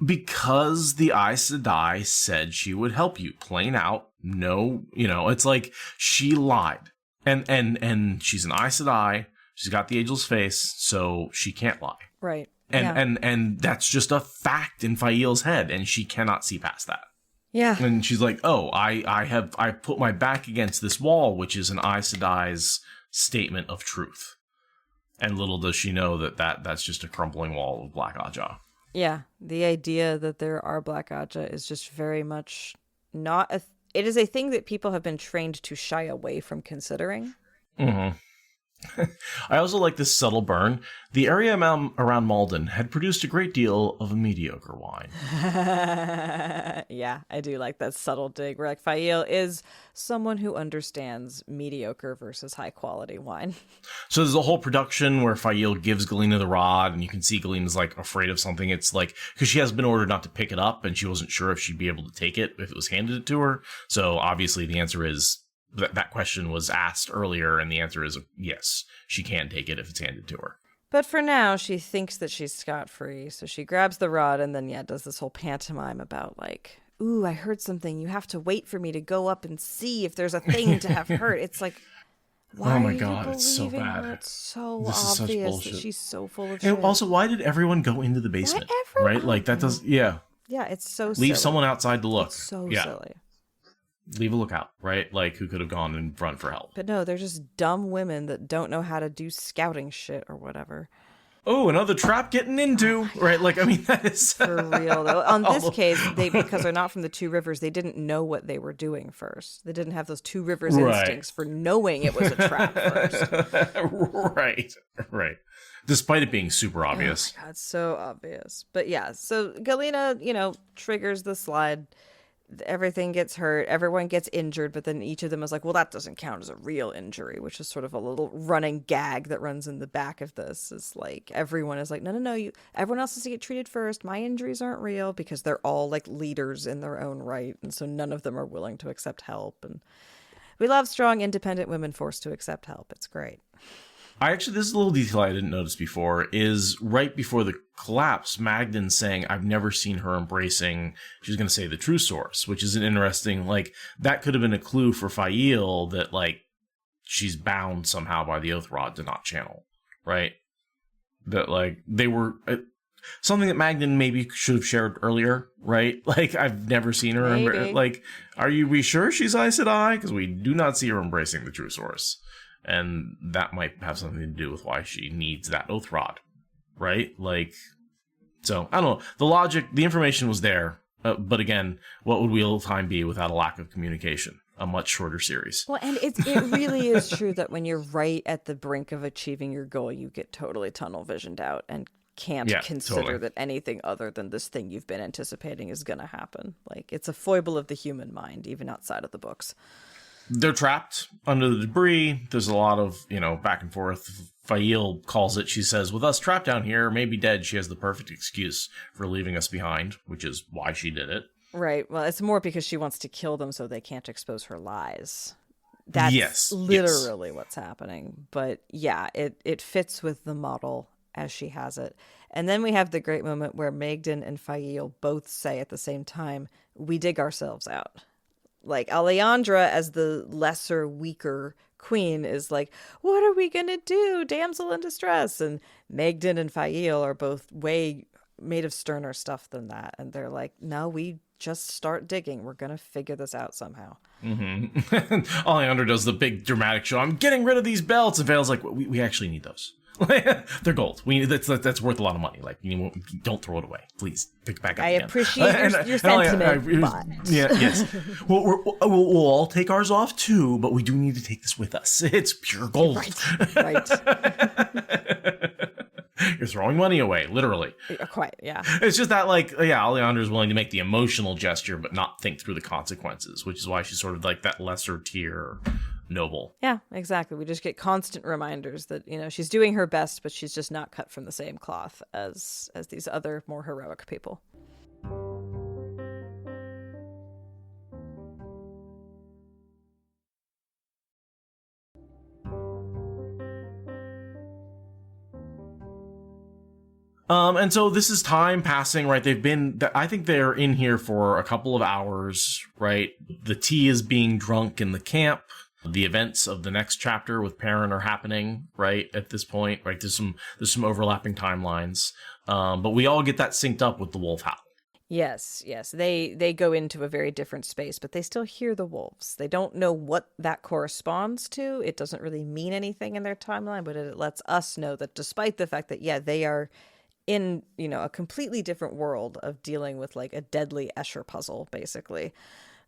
Because the Aes Sedai said she would help you. Plain out. No, it's like she lied. And she's an Aes Sedai. She's got the Angel's face, so she can't lie. Right. And that's just a fact in Fael's head, and she cannot see past that. Yeah. And she's like, oh, I put my back against this wall, which is an Aes Sedai's statement of truth. And little does she know that's just a crumbling wall of Black Aja. Yeah, the idea that there are Black Aja is just very much not it is a thing that people have been trained to shy away from considering. Mm-hmm. I also like this subtle burn. The area around Malden had produced a great deal of mediocre wine. Yeah, I do like that subtle dig where, like, Fael is someone who understands mediocre versus high quality wine. So there's a whole production where Fael gives Galena the rod, and you can see Galena's like afraid of something. It's like, because she has been ordered not to pick it up, and she wasn't sure if she'd be able to take it if it was handed to her. So obviously the answer is that question was asked earlier, and the answer is yes, she can take it if it's handed to her. But for now, she thinks that she's scot-free, so she grabs the rod and then, does this whole pantomime about, like, ooh, I heard something. You have to wait for me to go up and see if there's a thing to have heard. It's like, why oh my are God, you it's so bad. Her? It's so this obvious that she's so full of shit. And also, why did everyone go into the basement? Right? Like, that does, yeah. Yeah, it's so silly. Leave someone outside to look. It's so silly. Leave a lookout, right? Like, who could have gone and run for help? But no, they're just dumb women that don't know how to do scouting shit or whatever. Oh, another trap getting into, right? Like, I mean, that is... For real, though. On this case, because they're not from the Two Rivers, they didn't know what they were doing first. They didn't have those Two Rivers instincts for knowing it was a trap first. Right. Despite it being super obvious. Oh my God, so obvious. But yeah, so Galena, triggers the slide. Everything gets hurt, everyone gets injured, but then each of them is like, well, that doesn't count as a real injury, which is sort of a little running gag that runs in the back of this. Is like, everyone is like, no, everyone else has to get treated first. My injuries aren't real, because they're all like leaders in their own right, and so none of them are willing to accept help. And we love strong, independent women forced to accept help. It's great. This is a little detail I didn't notice before, is right before the collapse, Magdalene saying, I've never seen her embracing, she's going to say the true source, which is an interesting, like, that could have been a clue for Fael that, like, she's bound somehow by the Oath Rod to not channel, right? That, like, they were, something that Magdalene maybe should have shared earlier, right? Like, I've never seen her, like, we sure she's Aes Sedai? Because we do not see her embracing the true source. And that might have something to do with why she needs that Oath Rod, right? Like, so, I don't know. The logic, the information was there. But again, what would Wheel of Time be without a lack of communication? A much shorter series. Well, and it really is true that when you're right at the brink of achieving your goal, you get totally tunnel visioned out and can't consider that anything other than this thing you've been anticipating is going to happen. Like, it's a foible of the human mind, even outside of the books. They're trapped under the debris. There's a lot of, back and forth. Fael calls it, she says, with us trapped down here, maybe dead, she has the perfect excuse for leaving us behind, which is why she did it. Right. Well, it's more because she wants to kill them so they can't expose her lies. That's literally what's happening. But yeah, it fits with the model as she has it. And then we have the great moment where Magdalene and Fael both say at the same time, we dig ourselves out. Like, Alejandra, as the lesser, weaker queen, is like, what are we going to do? Damsel in distress. And Magdalene and Fael are both way made of sterner stuff than that. And they're like, no, we just start digging. We're going to figure this out somehow. Mm-hmm. Alejandra does the big dramatic show. I'm getting rid of these belts. And Fael's like, we actually need those. They're gold. That's worth a lot of money. Like, don't throw it away, please. Pick it back up. I appreciate your sentiment, but yes, we'll all take ours off too, but we do need to take this with us. It's pure gold. Right. You're throwing money away, literally. Quite, yeah. It's just that, like, Alejandra's willing to make the emotional gesture, but not think through the consequences, which is why she's sort of like that lesser tier noble. Yeah, exactly. We just get constant reminders that, she's doing her best, but she's just not cut from the same cloth as these other more heroic people. And so this is time passing, right? I think they're in here for a couple of hours, right? The tea is being drunk in the camp. The events of the next chapter with Perrin are happening, right, at this point, right? There's some overlapping timelines. But we all get that synced up with the wolf howl. Yes. They go into a very different space, but they still hear the wolves. They don't know what that corresponds to. It doesn't really mean anything in their timeline, but it lets us know that despite the fact that, they are in, a completely different world of dealing with, like, a deadly Escher puzzle, basically.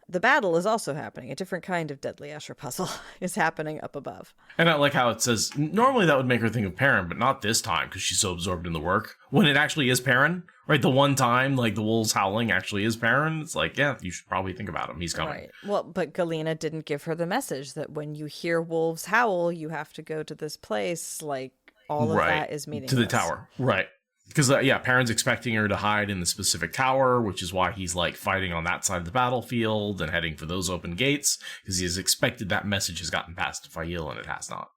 The battle is also happening. A different kind of deadly Escher puzzle is happening up above. And I like how it says, normally that would make her think of Perrin, but not this time because she's so absorbed in the work. When it actually is Perrin, right? The one time, like, the wolves howling actually is Perrin. It's like, yeah, you should probably think about him. He's coming. Right. Well, but Galena didn't give her the message that when you hear wolves howl, you have to go to this place. Like, all of that is meaningless. To the tower. Right. Because, Perrin's expecting her to hide in the specific tower, which is why he's, like, fighting on that side of the battlefield and heading for those open gates, because he has expected that message has gotten past to Fael, and it has not.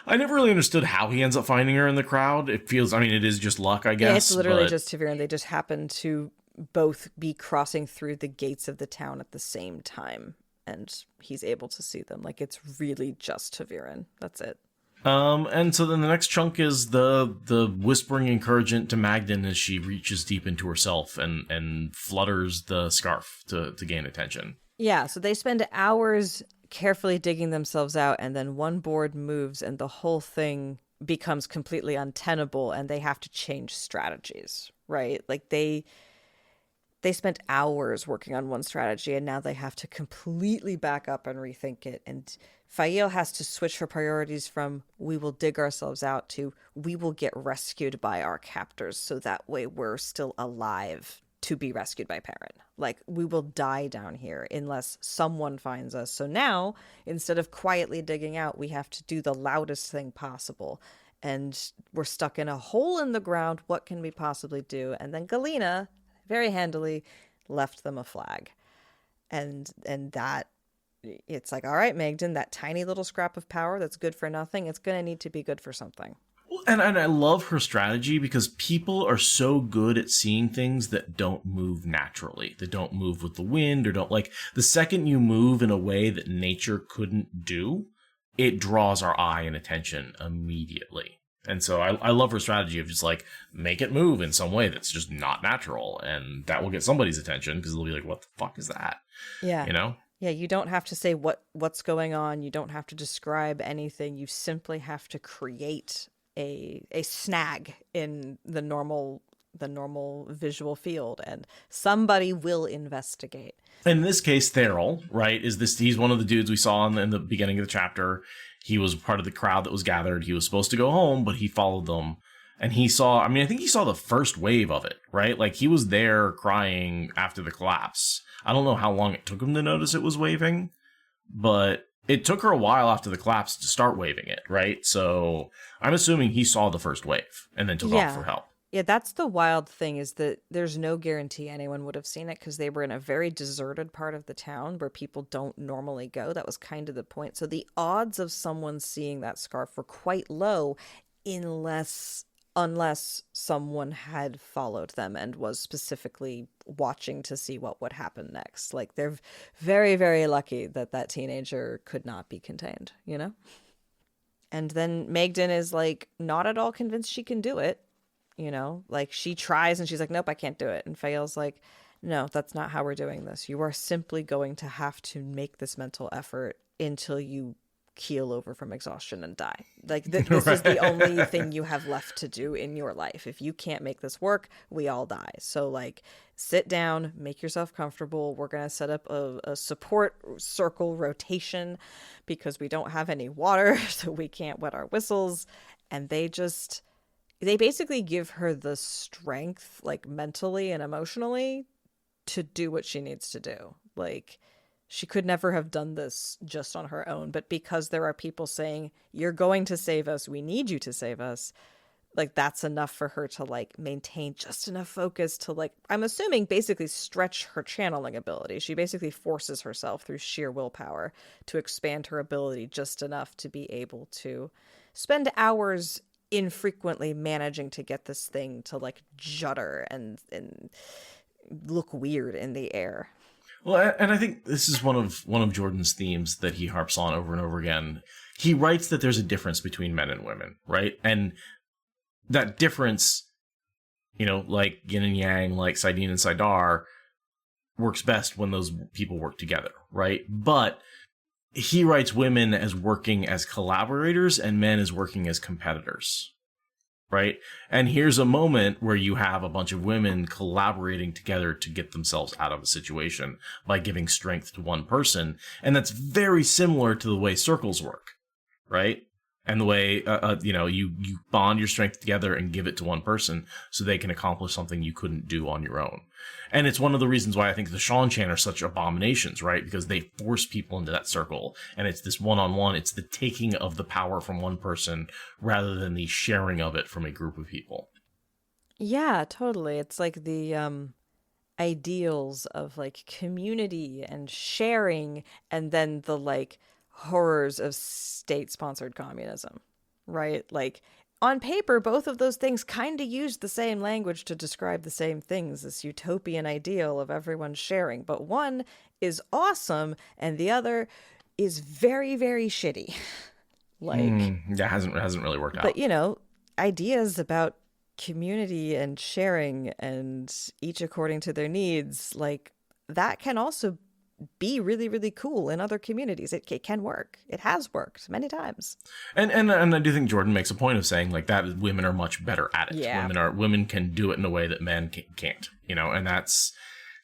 I never really understood how he ends up finding her in the crowd. It feels, it is just luck, I guess. Yeah, it's literally just Taviran. They just happen to both be crossing through the gates of the town at the same time, and he's able to see them. Like, it's really just Taviran. That's it. And so then the next chunk is the whispering encouragement to Magdalene as she reaches deep into herself and flutters the scarf to gain attention. Yeah, so they spend hours carefully digging themselves out, and then one board moves and the whole thing becomes completely untenable and they have to change strategies, right? Like, they spent hours working on one strategy and now they have to completely back up and rethink it. And Fael has to switch her priorities from we will dig ourselves out to we will get rescued by our captors so that way we're still alive to be rescued by Perrin. Like, we will die down here unless someone finds us. So now, instead of quietly digging out, we have to do the loudest thing possible. And we're stuck in a hole in the ground. What can we possibly do? And then Galena very handily left them a flag. And that it's like, all right, Magden, that tiny little scrap of power that's good for nothing, it's going to need to be good for something. And I love her strategy because people are so good at seeing things that don't move naturally, that don't move with the wind, or don't, like, the second you move in a way that nature couldn't do, it draws our eye and attention immediately. And so I love her strategy of just like, make it move in some way that's just not natural, and that will get somebody's attention because they'll be like, what the fuck is that? Yeah. You know? Yeah, you don't have to say what's going on. You don't have to describe anything. You simply have to create a snag in the normal visual field, and somebody will investigate. In this case, Theral, right, he's one of the dudes we saw in the beginning of the chapter. He was part of the crowd that was gathered. He was supposed to go home, but he followed them. And he saw, I think he saw the first wave of it, right? Like, he was there crying after the collapse. I don't know how long it took him to notice it was waving, but it took her a while after the collapse to start waving it, right? So I'm assuming he saw the first wave and then took off for help. Yeah, that's the wild thing, is that there's no guarantee anyone would have seen it because they were in a very deserted part of the town where people don't normally go. That was kind of the point. So the odds of someone seeing that scarf were quite low unless someone had followed them and was specifically watching to see what would happen next. Like, they're very, very lucky that teenager could not be contained, you know? And then Magden is, like, not at all convinced she can do it. You know, like, she tries and she's like, nope, I can't do it. And Fael's like, no, that's not how we're doing this. You are simply going to have to make this mental effort until you keel over from exhaustion and die. Like, this is the only thing you have left to do in your life. If you can't make this work, we all die. So, like, sit down, make yourself comfortable. We're going to set up a support circle rotation because we don't have any water, so we can't wet our whistles. And they basically give her the strength, like, mentally and emotionally, to do what she needs to do. Like, she could never have done this just on her own, but because there are people saying, you're going to save us, we need you to save us, like, that's enough for her to, like, maintain just enough focus to, like, I'm assuming basically stretch her channeling ability. She basically forces herself through sheer willpower to expand her ability just enough to be able to spend hours infrequently managing to get this thing to, like, judder and look weird in the air. Well, and I think this is one of Jordan's themes that he harps on over and over again. He writes that there's a difference between men and women, right? And that difference, you know, like yin and yang, like Saidin and Saidar, works best when those people work together, right? But he writes women as working as collaborators and men as working as competitors, right? And here's a moment where you have a bunch of women collaborating together to get themselves out of a situation by giving strength to one person. And that's very similar to the way circles work, right? And the way, you bond your strength together and give it to one person so they can accomplish something you couldn't do on your own. And it's one of the reasons why I think the Seanchan are such abominations, right? Because they force people into that circle. And it's this one-on-one. It's the taking of the power from one person rather than the sharing of it from a group of people. Yeah, totally. It's like the ideals of, like, community and sharing, and then the, like, horrors of state-sponsored communism, right? Like, on paper, both of those things kind of use the same language to describe the same things, this utopian ideal of everyone sharing, but one is awesome and the other is very, very shitty. Like, that hasn't really worked out. But, you know, ideas about community and sharing and each according to their needs, like, that can also be really, really cool in other communities. It can work. It has worked many times. And I do think Jordan makes a point of saying, like, that women are much better at it. Yeah. Women can do it in a way that men can't, you know, and that's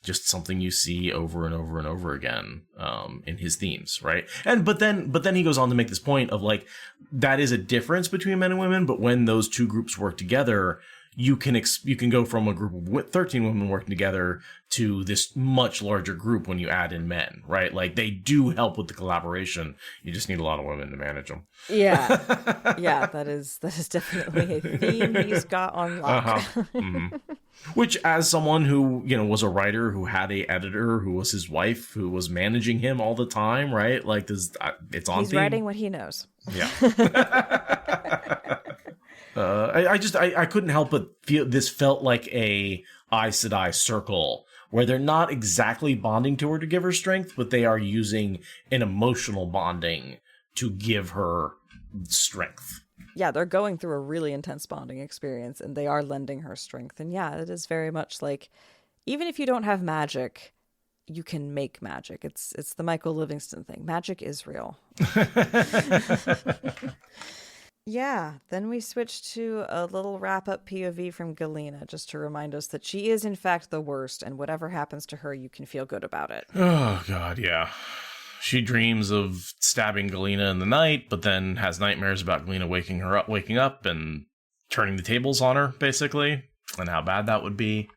just something you see over and over and over again in his themes, right? But then he goes on to make this point of, like, that is a difference between men and women, but when those two groups work together, you can go from a group of 13 women working together to this much larger group when you add in men, right? Like, they do help with the collaboration. You just need a lot of women to manage them. Yeah. Yeah, that is definitely a theme he's got on lock. Mm-hmm. Which, as someone who, was a writer, who had a editor, who was his wife, who was managing him all the time, right? Like, it's on He's theme. writing what he knows. Yeah. I couldn't help but feel this felt like a Aes Sedai circle where they're not exactly bonding to her to give her strength, but they are using an emotional bonding to give her strength. Yeah, they're going through a really intense bonding experience, and they are lending her strength. And yeah, it is very much like, even if you don't have magic, you can make magic. It's the Michael Livingston thing. Magic is real. Yeah, then we switch to a little wrap-up POV from Galena, just to remind us that she is in fact the worst, and whatever happens to her, you can feel good about it. Oh, God, yeah. She dreams of stabbing Galena in the night, but then has nightmares about Galena waking up and turning the tables on her, basically, and how bad that would be.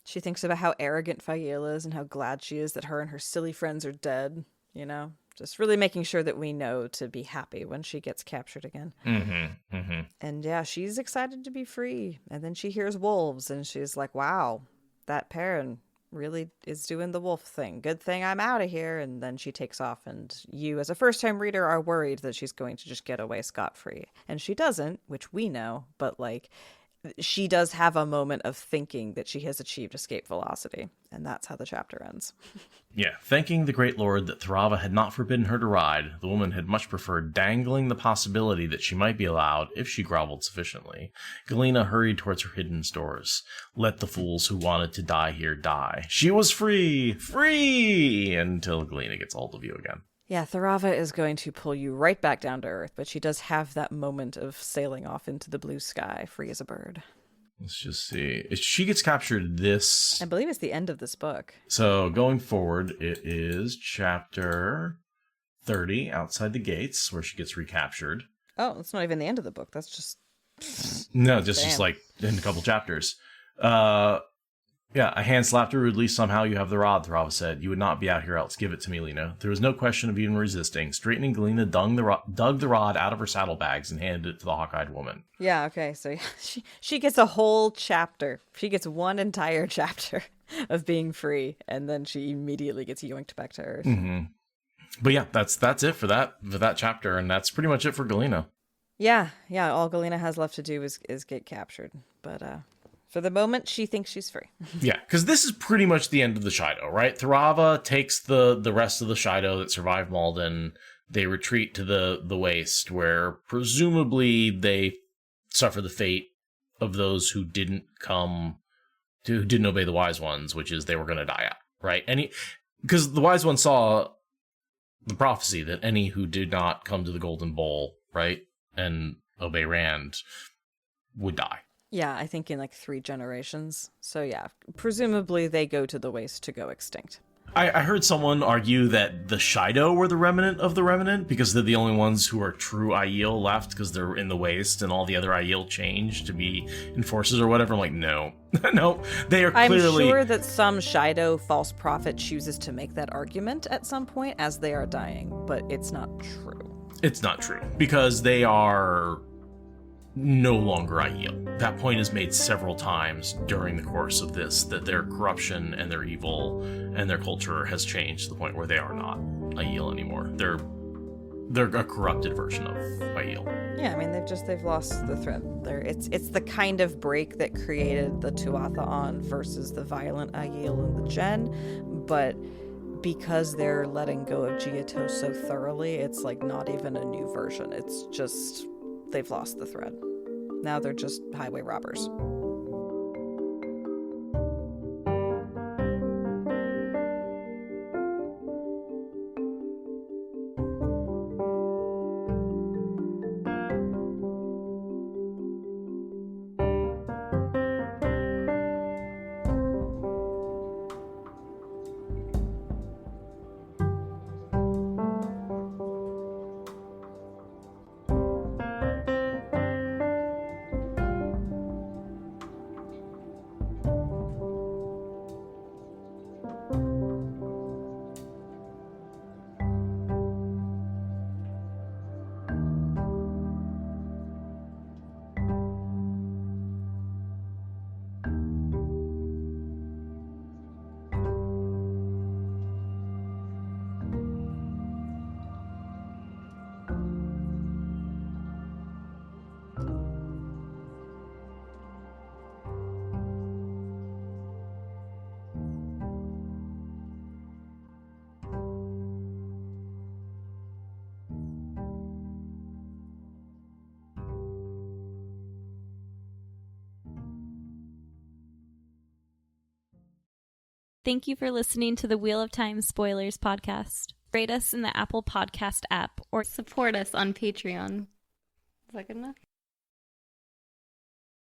She thinks about how arrogant Fael is and how glad she is that her and her silly friends are dead, Just really making sure that we know to be happy when she gets captured again. Mm-hmm, mm-hmm. And yeah, she's excited to be free. And then she hears wolves and she's like, wow, that Perrin really is doing the wolf thing. Good thing I'm out of here. And then she takes off, and you as a first-time reader are worried that she's going to just get away scot-free. And she doesn't, which we know, but she does have a moment of thinking that she has achieved escape velocity, and that's how the chapter ends. Yeah, thanking the great lord that Tharava had not forbidden her to ride, the woman had much preferred dangling the possibility that she might be allowed if she groveled sufficiently. Galena hurried towards her hidden stores. Let the fools who wanted to die here die. She was free! Free! Until Galena gets hold of you again. Yeah, Tharava is going to pull you right back down to earth, but she does have that moment of sailing off into the blue sky, free as a bird. Let's just see. She gets captured this... I believe it's the end of this book. So, going forward, it is chapter 30, Outside the Gates, where she gets recaptured. Oh, it's not even the end of the book. That's just... No, just like in a couple chapters. Yeah, a hand slapped her rudely. Somehow you have the rod, Tharava said. You would not be out here else. Give it to me, Lena. There was no question of even resisting. Straightening, Galena dug the rod out of her saddlebags and handed it to the hawk-eyed woman. Yeah, okay. So she gets a whole chapter. She gets one entire chapter of being free, and then she immediately gets yoinked back to Earth. Mm-hmm. But yeah, that's it for that chapter, and that's pretty much it for Galena. Yeah. All Galena has left to do is get captured. But for the moment, she thinks she's free. Yeah, because this is pretty much the end of the Shido, right? Tharava takes the rest of the Shido that survived Malden. They retreat to the Waste, where presumably they suffer the fate of those who didn't obey the Wise Ones, which is they were going to die out, right? Because the Wise Ones saw the prophecy that any who did not come to the Golden Bowl, right, and obey Rand would die. Yeah, I think in 3 generations. So yeah, presumably they go to the Waste to go extinct. I heard someone argue that the Shido were the remnant of the remnant because they're the only ones who are true Aiel left because they're in the Waste and all the other Aiel changed to be enforcers or whatever. I'm like, no. No, they are clearly... I'm sure that some Shido false prophet chooses to make that argument at some point as they are dying, but it's not true. It's not true because they are... no longer Aiel. That point is made several times during the course of this, that their corruption and their evil and their culture has changed to the point where they are not Aiel anymore. They're a corrupted version of Aiel. Yeah, I mean they've lost the thread. It's the kind of break that created the Tuatha On versus the violent Aiel and the Gen, but because they're letting go of Giotto so thoroughly, it's not even a new version. It's just they've lost the thread. Now they're just highway robbers. Thank you for listening to the Wheel of Time Spoilers podcast. Rate us in the Apple Podcast app or support us on Patreon. Is that good enough?